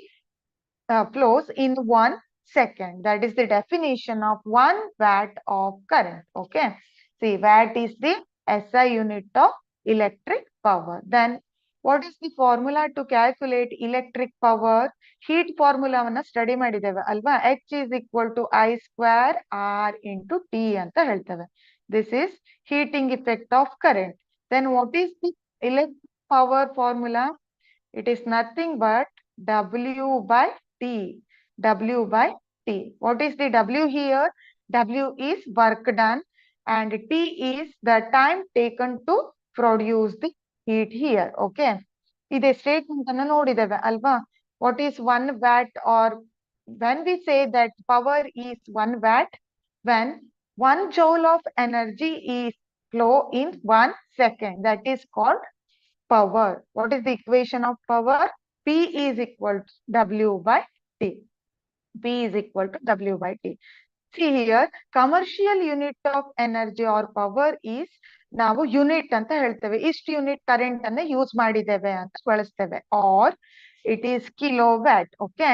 flows in 1 second. That is the definition of 1 watt of current. Okay. See, watt is the SI unit of electric power. Then what is the formula to calculate electric power? Heat ಫಾರ್ಮುಲಾವನ್ನ study ಮಾಡಿದ್ದೇವೆ ಅಲ್ವಾ? H is equal to I square R into T ಅಂತ ಹೇಳ್ತೇವೆ. This is heating effect of current. Then what is the electric power formula? It is nothing but W by T. W by T. What is the W here? W is work done and T is the time taken to produce the heat here. Okay. ಇದೇ statement ಅನ್ನು ನೋಡಿದ್ದೇವೆ ಅಲ್ವಾ? What is 1 watt, or when we say that power is 1 watt, when 1 joule of energy is flow in 1 second, that is called power. What is the equation of power? P is equal to W by T. P is equal to W by T. See here, commercial unit of energy or power is ನಾವು unit ಅಂತ ಹೇಳ್ತೇವೆ. ಇಷ್ಟು unit current ಅನ್ನ use ಮಾಡಿದ್ದೇವೆ ಅಂತ ಬಳಸ್ತೇವೆ. Or it is kilowatt. Okay,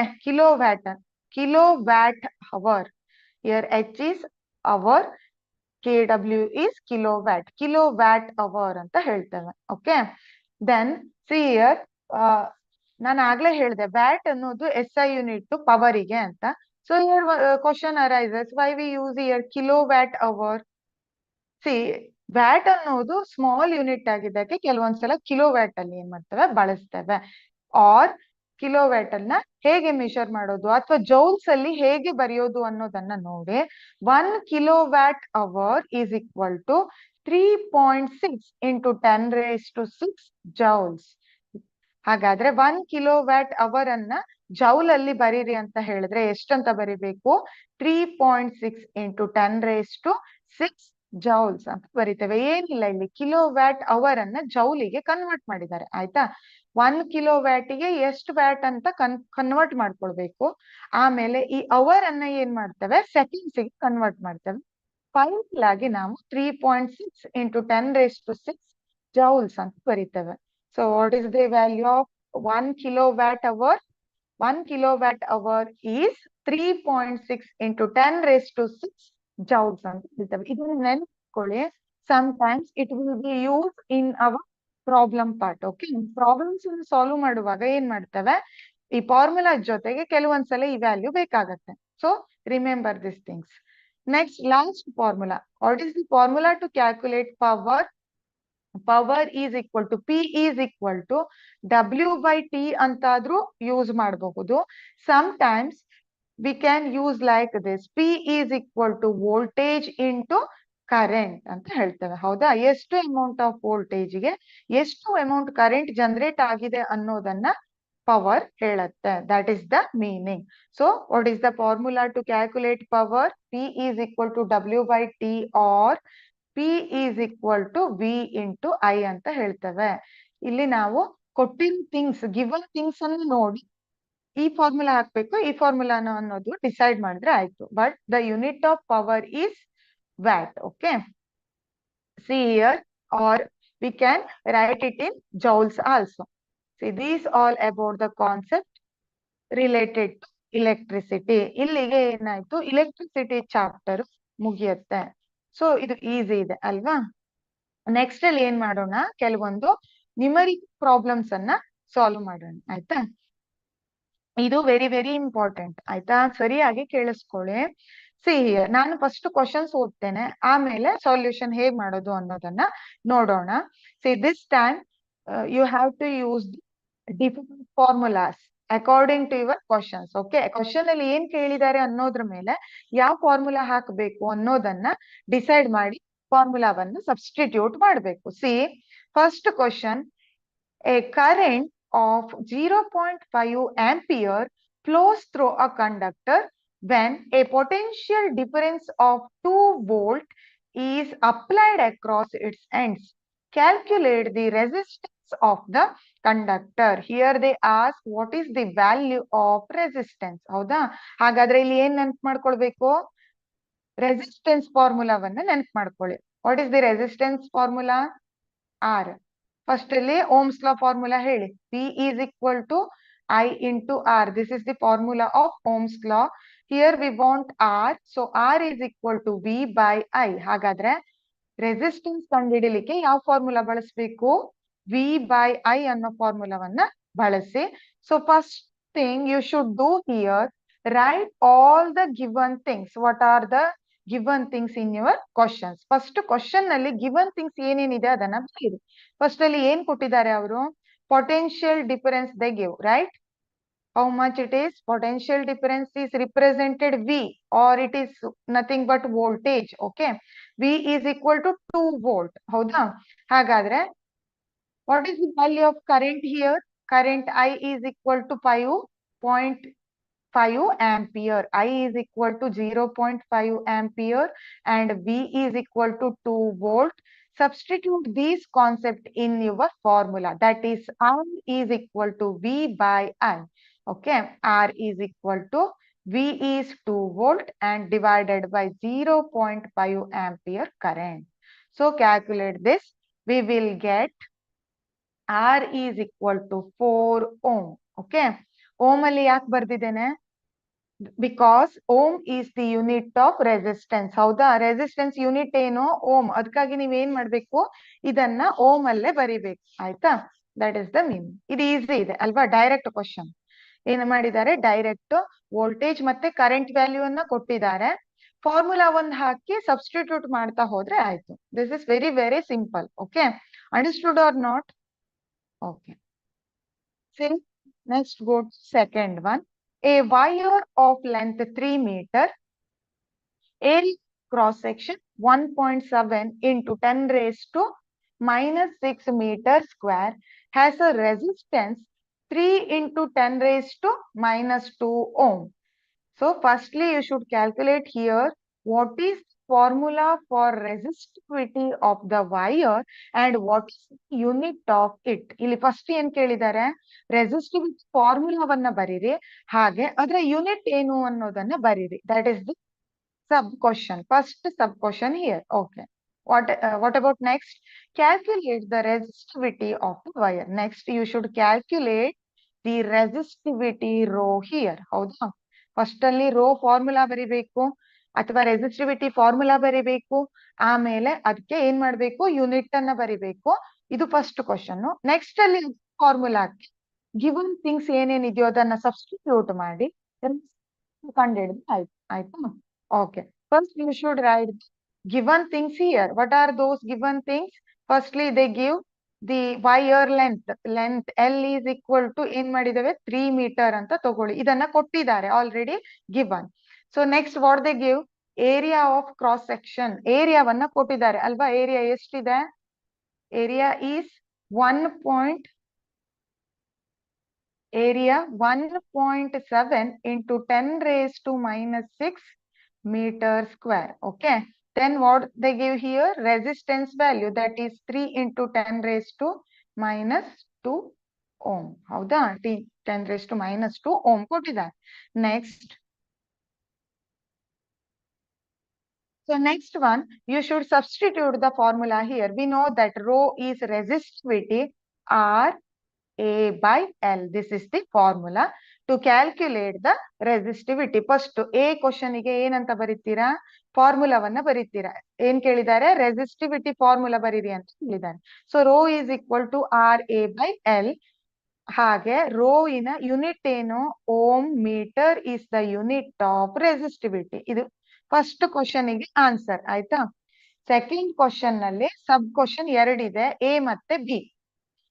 kilowatt hour. Here H is hour, KW is kilowatt hour ಅಂತ ಹೇಳ್ತೇವೆ. ಓಕೆ, ದೆನ್ ಸಿ ಹಿಯರ್, ನಾನು ಆಗ್ಲೇ ಹೇಳಿದೆ ವ್ಯಾಟ್ ಅನ್ನೋದು SI ಯೂನಿಟ್ ಪವರಿಗೆ ಅಂತ. So here question arises, why we use here kilowatt hour? See, watt ಅನ್ನೋದು small unit ಆಗಿದ್ದಕ್ಕೆ ಕೆಲವೊಂದ್ಸಲ ಕಿಲೋವ್ಯಾಟ್ ಅಲ್ಲಿ ಏನ್ ಮಾಡ್ತೇವೆ ಬಳಸ್ತೇವೆ. ಆರ್ ಕಿಲೋವ್ಯಾಟ್ ಅನ್ನ ಹೇಗೆ ಮೆಷರ್ ಮಾಡೋದು ಅಥವಾ ಜೌಲ್ಸ್ ಅಲ್ಲಿ ಹೇಗೆ ಬರೆಯೋದು ಅನ್ನೋದನ್ನ ನೋಡಿ. 1 kilowatt hour is equal to 3.6 into 10⁻⁶ joules. ಹಾಗಾದ್ರೆ 1 ಕಿಲೋವ್ಯಾಟ್ ಅವರ್ ಅನ್ನ ಜೌಲ್ ಅಲ್ಲಿ ಬರೀರಿ ಅಂತ ಹೇಳಿದ್ರೆ ಎಷ್ಟಂತ ಬರಿಬೇಕು? 3.6 into 10⁻⁶ ಜೌಲ್ಸ್ ಅಂತ ಬರಿತೇವೆ. ಏನಿಲ್ಲ, ಇಲ್ಲಿ ಕಿಲೋವ್ಯಾಟ್ ಅವರ್ ಅನ್ನ ಜೌಲಿಗೆ ಕನ್ವರ್ಟ್ ಮಾಡಿದ್ದಾರೆ. ಆಯ್ತಾ? 1 ಕಿಲೋವ್ಯಾಟಿಗೆ ಎಷ್ಟು ವ್ಯಾಟ್ ಅಂತ ಕನ್ವರ್ಟ್ ಮಾಡ್ಕೊಳ್ಬೇಕು. ಆಮೇಲೆ ಈ ಅವರ್ ಅನ್ನ ಏನ್ ಮಾಡ್ತೇವೆ? ಸೆಕೆಂಡ್ಸ್ ಗೆ ಕನ್ವರ್ಟ್ ಮಾಡ್ತೇವೆ. ಫೈನಲ್ ಆಗಿ ನಾವು 3.6 into 10⁻⁶ ಜೌಲ್ಸ್ ಅಂತ ಬರಿತೇವೆ. So what is the value of 1 kilowatt hour? 1 kilowatt hour is 3.6 into 10⁻⁶ joules ಅಂತ ಹೇಳ್ತೇವೆ. ಇದನ್ನ ನೆನಪಿಟ್ಕೊಳ್ಳಿ. Sometimes it will be used in our problem part. Okay, problems ಅನ್ನು ಸಾಲ್ವ್ ಮಾಡುವಾಗ ಏನ್ ಮಾಡ್ತೇವೆ? ಈ ಫಾರ್ಮುಲಾ ಜೊತೆಗೆ ಕೆಲವೊಂದ್ಸಲ ಈ ವ್ಯಾಲ್ಯೂ ಬೇಕಾಗತ್ತೆ. So remember this things. Next, last formula. What is the formula to calculate power? Power is equal to P is equal to W by T ಅಂತಾದ್ರೂ ಯೂಸ್ ಮಾಡಬಹುದು. Sometimes we can use like this, P is equal to voltage into current ಅಂತ ಹೇಳ್ತೇವೆ. ಹೌದಾ? ಎಷ್ಟು amount of ವೋಲ್ಟೇಜ್ಗೆ ಎಷ್ಟು amount current generate ಆಗಿದೆ ಅನ್ನೋದನ್ನ ಪವರ್ ಹೇಳುತ್ತೆ. That is the meaning. So what is the formula to calculate power? P is equal to W by T or P is equal to V into I ಅಂತ ಹೇಳ್ತೇವೆ. ಇಲ್ಲಿ ನಾವು ಕೊಟ್ಟಿರೋ things, given things ಅನ್ನು ನೋಡಿ ಈ formula ಹಾಕ್ಬೇಕು, ಈ ಫಾರ್ಮುಲಾನ ಅನ್ನೋದು ಡಿಸೈಡ್ ಮಾಡಿದ್ರೆ ಆಯ್ತು. But the unit of power is watt. Okay, see here, or we can write it in joules also. See these all about the concept related to electricity. ಇಲ್ಲಿಗೆ ಏನಾಯ್ತು, ಇಲೆಕ್ಟ್ರಿಸಿಟಿ ಚಾಪ್ಟರ್ ಮುಗಿಯುತ್ತೆ. So ಇದು easy ಇದೆ ಅಲ್ವಾ? Next ಅಲ್ಲಿ ಏನ್ ಮಾಡೋಣ, ಕೆಲವೊಂದು ನ್ಯೂಮರಿಕ್ ಪ್ರಾಬ್ಲಮ್ಸ್ ಅನ್ನ ಸಾಲ್ವ್ ಮಾಡೋಣ. ಆಯ್ತಾ? ಇದು ವೆರಿ ವೆರಿ ಇಂಪಾರ್ಟೆಂಟ್. ಆಯ್ತಾ? ಸರಿಯಾಗಿ ಕೇಳಿಸ್ಕೊಳ್ಳಿ. ಸಿ ಹಿಯರ್, ನಾನು ಫಸ್ಟ್ ಕ್ವಶನ್ಸ್ ಓದ್ತೇನೆ, ಆಮೇಲೆ ಸೊಲ್ಯೂಷನ್ ಹೇಗ್ ಮಾಡೋದು ಅನ್ನೋದನ್ನ ನೋಡೋಣ. See this time you have to use difficult formulas according to your questions. Okay, question ಅಲ್ಲಿ ಏನ್ ಕೇಳಿದ್ದಾರೆ ಅನ್ನೋದ್ರ ಮೇಲೆ ಯಾವ ಫಾರ್ಮುಲಾ ಹಾಕಬೇಕು ಅನ್ನೋದನ್ನ ಡಿಸೈಡ್ ಮಾಡಿ ಫಾರ್ಮುಲಾವನ್ನು ಸಬ್ಸ್ಟಿಟ್ಯೂಟ್ ಮಾಡಬೇಕು. C first question, A current of 0.5 ampere flows through a conductor when a potential difference of 2 volt is applied across its ends. Calculate the resistance of the conductor. Here they ask what is the value of resistance. ಹೌದಾ? ಹಾಗಾದ್ರೆ ಇಲ್ಲಿ ಏನ್ ನೆನ್ಪು ಮಾಡ್ಕೊಳ್ಬೇಕು? Resistance ಫಾರ್ಮುಲಾವನ್ನ ನೆನ್ಪು ಮಾಡ್ಕೊಳ್ಳಿ. What is the resistance formula? R. First ಇಲ್ಲಿ Ohm's law formula ಹೇಳಿ. P is equal to I into R. This is the formula of Ohm's law. Here we want R. So R is equal to V by I. ಹಾಗಾದ್ರೆ resistance ಕಂಡುಹಿಡಿಲಿಕ್ಕೆ ಯಾವ formula ಬಳಸಬೇಕು? V by I ಅನ್ನೋ ಫಾರ್ಮುಲಾವನ್ನ ಬಳಸಿ. So first thing you should do here, write all the given things. What are the given things in your questions? First question ನಲ್ಲಿ given things ಏನೇನಿದೆ ಅದನ್ನ ಬರೀರಿ. ಫಸ್ಟ್ ಅಲ್ಲಿ ಏನ್ ಕೊಟ್ಟಿದ್ದಾರೆ ಅವರು? Potential difference they give, right? How much it is? Potential difference is represented V, or it is nothing but voltage. Okay, V is equal to 2 volt. ಹೌದಾ? ಹಾಗಾದ್ರೆ what is the value of current here? Current I is equal to 5.5 ampere. I is equal to 0.5 ampere and V is equal to 2 volt. Substitute these concept in your formula. That is R is equal to V by I. Okay, R is equal to V is 2 volt and divided by 0.5 ampere current. So calculate this. We will get R is equal to 4 ohm. Okay, ohm ಅಲ್ಲಿ ಯಾಕೆ ಬರ್ದಿದ್ದೇನೆ? Because ohm is the unit of resistance. ಹೌದಾ? Resistance unit ಏನು? Ohm. ಅದಕ್ಕಾಗಿ ನೀವ್ ಏನ್ ಮಾಡ್ಬೇಕು? ಇದನ್ನ ಓಮ್ ಅಲ್ಲೇ ಬರಿಬೇಕು. ಆಯ್ತಾ? That is the meaning. ಇದು ಈಸಿ ಇದೆ ಅಲ್ವಾ? ಡೈರೆಕ್ಟ್ ಕ್ವಶನ್ ಏನ್ ಮಾಡಿದ್ದಾರೆ? ಡೈರೆಕ್ಟ್ ವೋಲ್ಟೇಜ್ ಮತ್ತೆ ಕರೆಂಟ್ ವ್ಯಾಲ್ಯೂ ಅನ್ನ ಕೊಟ್ಟಿದ್ದಾರೆ. ಫಾರ್ಮುಲಾ ಒಂದ್ ಹಾಕಿ ಸಬ್ಸ್ಟಿಟ್ಯೂಟ್ ಮಾಡ್ತಾ ಹೋದ್ರೆ ಆಯ್ತು. This is very very simple. Okay, understood or not? Okay, next go to second one. A wire of length 3 meter, area cross section 1.7 into 10 raised to minus 6 meter square has a resistance 3 into 10 raised to minus 2 ohm. So firstly you should calculate here what is formula for resistivity of the wire and what is the unit of it. ಇಲ್ಲಿ first ಏನ್ ಕೇಳಿದ್ದಾರೆ? Resistivity ಫಾರ್ಮುಲಾವನ್ನ ಬರೀರಿ, ಹಾಗೆ ಅದರ unit ಏನು ಅನ್ನೋದನ್ನ ಬರೀರಿ. That is the sub question, first sub question here. Okay, what about next? Calculate the resistivity of the wire. Next you should calculate the resistivity rho here. ಹೌದಾ? ಫಸ್ಟ್ ಅಲ್ಲಿ ರೋ ಫಾರ್ಮುಲಾ ಬರಿಬೇಕು ಅಥವಾ resistivity formula ಬರಿಬೇಕು, ಆಮೇಲೆ ಅದಕ್ಕೆ ಏನ್ ಮಾಡ್ಬೇಕು? Unit ಅನ್ನ ಬರಿಬೇಕು. ಇದು ಫಸ್ಟ್ ಕ್ವಶನ್. ನೆಕ್ಸ್ಟ್ ಅಲ್ಲಿ ಫಾರ್ಮುಲಾಕ್ಕೆ ಗಿವನ್ ಥಿಂಗ್ಸ್ ಏನೇನಿದೆಯೋ ಅದನ್ನ ಸಬ್ಸ್ಟಿಟ್ಯೂಟ್ ಮಾಡಿ ಕಂಡುಹಿಡಿದು ಆಯ್ತಾ? Okay, first you should write given things here. What are those given things? Firstly they give the wire length L is equal to ಏನ್ ಮಾಡಿದಾವೆ? 3 meter ಅಂತ ತಗೊಳ್ಳಿ. ಇದನ್ನ ಕೊಟ್ಟಿದ್ದಾರೆ already given. So next what they give? Area of cross section. ಏರಿಯಾವನ್ನ ಕೊಟ್ಟಿದ್ದಾರೆ ಅಲ್ವಾ? Area ಎಷ್ಟಿದೆ? Area is 1.7 into 10 raised to minus 6 meter square. Okay, then what they give here? Resistance value, that is 3 into 10 raised to minus 2 ohm. ಹೌದಾ? 10 raised to minus 2 ohm ಕೊಟ್ಟಿದ್ದಾರೆ. Next, so next one you should substitute the formula here. We know that rho is resistivity R A by L. This is the formula to calculate the resistivity. First A question ಗೆ ಏನಂತ ಬರೀತೀರಾ? ಫಾರ್ಮುಲಾವನ್ನ ಬರೀತೀರಾ. ಏನ್ ಕೇಳಿದ್ದಾರೆ? Resistivity formula ಬರೀರಿ ಅಂತ ಹೇಳಿದ್ದಾರೆ. So rho is equal to R A by L. ಹಾಗೆ rho ಇನ unit ಏನು? Ohm meter is the unit of resistivity. ಇದು ಫಸ್ಟ್ ಕ್ವಶನ್ ಗೆ ಆನ್ಸರ್. ಆಯ್ತಾ? ಸೆಕೆಂಡ್ ಕ್ವಶನ್ ನಲ್ಲಿ ಸಬ್ ಕ್ವಶನ್ ಎರಡಿದೆ, ಎ ಮತ್ತೆ ಬಿ.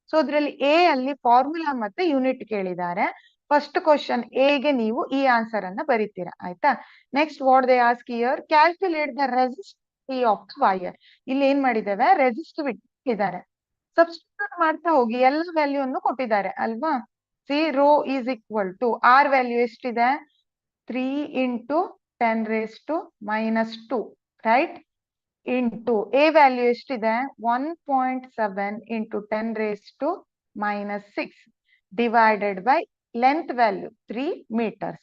ಸೊ ಅದ್ರಲ್ಲಿ ಎ ಅಲ್ಲಿ ಫಾರ್ಮುಲಾ ಮತ್ತೆ ಯೂನಿಟ್ ಕೇಳಿದ್ದಾರೆ. ಫಸ್ಟ್ ಕ್ವಶನ್ ಎ ಗೆ ನೀವು ಈ ಆನ್ಸರ್ ಅನ್ನ ಬರೀತೀರಾ. ಆಯ್ತಾ? Next what they ask here? Calculate the resistivity of the wire. ಇಲ್ಲಿ ಏನ್ ಮಾಡಿದ್ದೇವೆ? ರೆಸಿಸ್ಟಿವಿಟಿ ಇದ್ದಾರೆ. ಸಬ್ಸ್ಟಿಟ್ಯೂಟ್ ಮಾಡ್ತಾ ಹೋಗಿ, ಎಲ್ಲ ವ್ಯಾಲ್ಯೂ ಅನ್ನು ಕೊಟ್ಟಿದ್ದಾರೆ ಅಲ್ವಾ? See rho is equal to R value ಎಷ್ಟಿದೆ? 3 into 10 raised to minus 2, right? Into A value ಎಷ್ಟಿದೆ? 1.7 into 10 raised to minus 6 divided by length value 3 meters.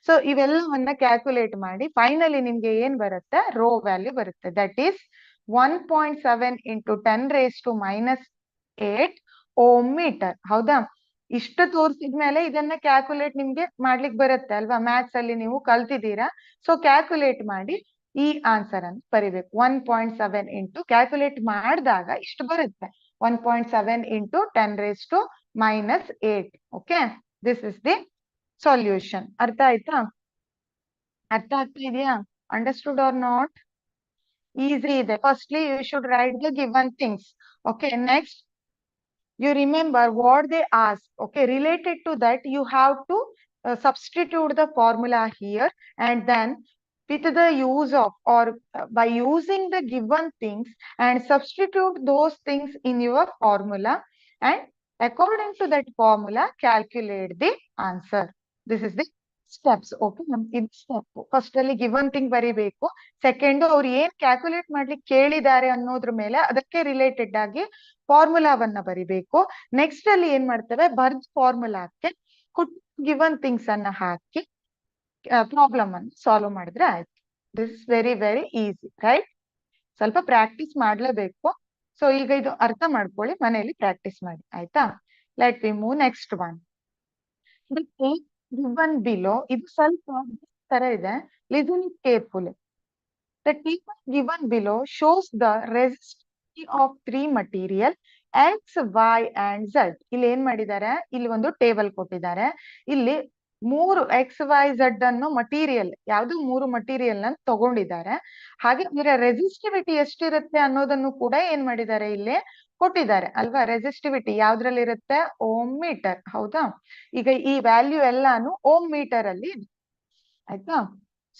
So ಇವೆಲ್ಲವನ್ನ ಕ್ಯಾಲ್ಕುಲೇಟ್ ಮಾಡಿ ಫೈನಲಿ ನಿಮ್ಗೆ ಏನ್ ಬರುತ್ತೆ? ರೋ ವ್ಯಾಲ್ಯೂ ಬರುತ್ತೆ. That is 1.7 into 10 raised to minus 8 ohm metre. ಹೌದಾ? ಇಷ್ಟು ತೋರಿಸಿದ್ಮೇಲೆ ಇದನ್ನ ಕ್ಯಾಲ್ಕುಲೇಟ್ ನಿಮ್ಗೆ ಮಾಡ್ಲಿಕ್ಕೆ ಬರುತ್ತೆ ಅಲ್ವಾ? ಮ್ಯಾಥ್ಸ್ ಅಲ್ಲಿ ನೀವು ಕಲ್ತಿದ್ದೀರಾ. ಸೊ ಕ್ಯಾಲ್ಕುಲೇಟ್ ಮಾಡಿ ಈ ಆನ್ಸರ್ ಅನ್ನು ಬರಿಬೇಕು. 1.7 ಇಂಟು ಕ್ಯಾಲ್ಕುಲೇಟ್ ಮಾಡಿದಾಗ ಇಷ್ಟು ಬರುತ್ತೆ. 1.7 into 10⁻⁻8. Okay, this is the solution. ಅರ್ಥ ಆಯ್ತಾ? ಅರ್ಥ ಆಗ್ತಾ ಇದೆಯಾ? Understood or not? ಈಸಿ ಇದೆ. Firstly you should write the given things. Okay, next you remember what they ask. Okay, related to that you have to substitute the formula here, and then with the use of or by using the given things and substitute those things in your formula, and according to that formula calculate the answer. This is the steps. Okay, ಇದು step. First ಅಲ್ಲಿ given thing ಬರಿಬೇಕು. Second ಅವ್ರು ಏನ್ calculate ಮಾಡ್ಲಿಕ್ಕೆ ಕೇಳಿದ್ದಾರೆ ಅನ್ನೋದ್ರ ಮೇಲೆ ಅದಕ್ಕೆ ರಿಲೇಟೆಡ್ ಆಗಿ ಫಾರ್ಮುಲಾವನ್ನ ಬರಿಬೇಕು. ನೆಕ್ಸ್ಟ್ ಅಲ್ಲಿ ಏನ್ ಮಾಡ್ತೇವೆ, ಬರ್ದ್ ಫಾರ್ಮುಲಾಕ್ಕೆ ಗಿವನ್ ಥಿಂಗ್ಸ್ ಅನ್ನ ಹಾಕಿ ಪ್ರಾಬ್ಲಮ್ ಅನ್ನು ಸಾಲ್ವ್ ಮಾಡಿದ್ರೆ ಆಯ್ತು. This is very very easy, right? ಸ್ವಲ್ಪ ಪ್ರಾಕ್ಟೀಸ್ ಮಾಡ್ಲೇಬೇಕು. ಸೊ ಈಗ ಇದು ಅರ್ಥ ಮಾಡ್ಕೊಳ್ಳಿ, ಮನೆಯಲ್ಲಿ ಪ್ರಾಕ್ಟೀಸ್ ಮಾಡಿ, ಆಯ್ತಾ? Let we move next one. Given below, ಇದು ಸ್ವಲ್ಪ ತರ ಇದೆ, listen it carefully. The table given below shows the resistivity of three material X, Y and Z. ಇಲ್ಲಿ ಏನ್ ಮಾಡಿದ್ದಾರೆ, ಇಲ್ಲಿ ಒಂದು ಟೇಬಲ್ ಕೊಟ್ಟಿದ್ದಾರೆ. ಇಲ್ಲಿ ಮೂರು XYZ ಅನ್ನು ಮಟೀರಿಯಲ್, ಯಾವ್ದು ಮೂರು ಮಟೀರಿಯಲ್ ನ ತಗೊಂಡಿದ್ದಾರೆ. ಹಾಗೆ ಇದರ ರೆಸಿಸ್ಟಿವಿಟಿ ಎಷ್ಟಿರುತ್ತೆ ಅನ್ನೋದನ್ನು ಕೂಡ ಏನ್ ಮಾಡಿದ್ದಾರೆ, ಇಲ್ಲಿ ಕೊಟ್ಟಿದ್ದಾರೆ ಅಲ್ವಾ? ರೆಸಿಸ್ಟಿವಿಟಿ ಯಾವ್ದ್ರಲ್ಲಿ ಇರುತ್ತೆ? ಓಮ್ ಮೀಟರ್, ಹೌದಾ? ಈಗ ಈ ವ್ಯಾಲ್ಯೂ ಎಲ್ಲಾನು ಓಮ್ ಮೀಟರ್ ಅಲ್ಲಿ ಇದೆ, ಆಯ್ತಾ?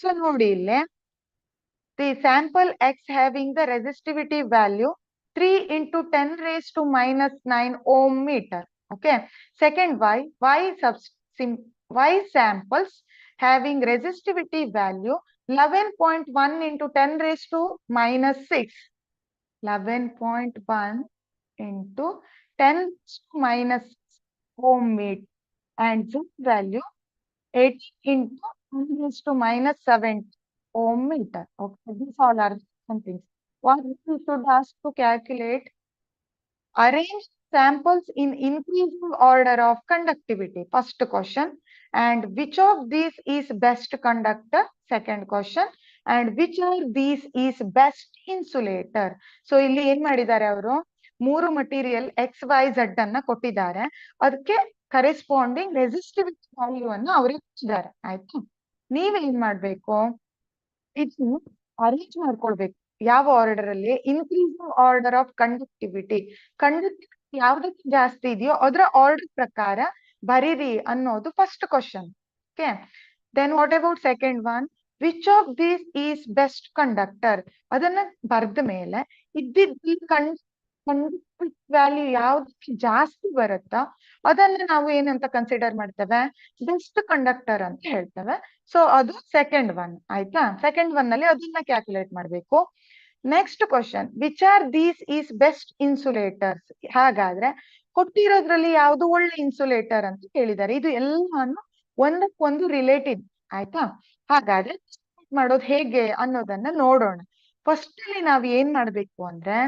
ಸೊ ನೋಡಿ ಇಲ್ಲಿ the sample X having the resistivity value 3 into 10⁻⁻9 ohm meter. Okay. Second Y samples having resistivity value 11.1 into 10⁻⁻6. 11.1 into 10⁻⁻6 ohm meter, and Z value 8 into 10⁻⁻7 ohm meter. Okay, these all are some things. What we should ask to calculate, arrange samples in increasing order of conductivity. First question. And which of these is best conductor? Second question. And which are these is best insulator? So ಇಲ್ಲಿ ಏನ್ ಮಾಡಿದ್ದಾರೆ ಅವರು, ಮೂರು material XYZ ಅನ್ನ ಕೊಟ್ಟಿದ್ದಾರೆ. ಅದಕ್ಕೆ corresponding resistivity value ಅನ್ನು ಅವ್ರಿಗೆ ಕೊಟ್ಟಿದ್ದಾರೆ, ಆಯ್ತು? ನೀವೇನ್ ಮಾಡ್ಬೇಕು, ಇದನ್ನು ಅರೇಂಜ್ ಮಾಡ್ಕೊಳ್ಬೇಕು. ಯಾವ ಆರ್ಡರ್ ಅಲ್ಲಿ? Increasing order of conductivity. Conductivity ಯಾವ್ದಕ್ಕೆ ಜಾಸ್ತಿ ಇದೆಯೋ ಅದರ ಆರ್ಡರ್ ಪ್ರಕಾರ ಬರೀರಿ ಅನ್ನೋದು first question. Okay, then what about second one, which of these is best conductor? ಅದನ್ನ ಬರ್ದ ಮೇಲೆ ಇದ್ದಿದ್ದು ಕಂಡಕ್ಟಿವಿಟಿ ವ್ಯಾಲ್ಯೂ ಯಾವ್ದಕ್ಕೆ ಜಾಸ್ತಿ ಬರುತ್ತಾ ಅದನ್ನ ನಾವು ಏನಂತ ಕನ್ಸಿಡರ್ ಮಾಡ್ತೇವೆ? ಬೆಸ್ಟ್ ಕಂಡಕ್ಟರ್ ಅಂತ ಹೇಳ್ತೇವೆ. ಸೊ ಅದು ಸೆಕೆಂಡ್ ಒನ್, ಆಯ್ತಾ? ಸೆಕೆಂಡ್ ಒನ್ ಅಲ್ಲಿ ಅದನ್ನ ಕ್ಯಾಲ್ಕುಲೇಟ್ ಮಾಡ್ಬೇಕು. Next question, which are these is best insulators? ಹಾಗಾದ್ರೆ ಕೊಟ್ಟಿರೋದ್ರಲ್ಲಿ ಯಾವ್ದು ಒಳ್ಳೆ ಇನ್ಸುಲೇಟರ್ ಅಂತ ಕೇಳಿದ್ದಾರೆ. ಇದು ಎಲ್ಲಾನು ಒಂದಕ್ಕೊಂದು ರಿಲೇಟೆಡ್, ಆಯ್ತಾ? ಹಾಗಾದ್ರೆ ಮಾಡೋದು ಹೇಗೆ ಅನ್ನೋದನ್ನ ನೋಡೋಣ. ಫಸ್ಟ್ ಅಲ್ಲಿ ನಾವ್ ಏನ್ ಮಾಡ್ಬೇಕು ಅಂದ್ರೆ,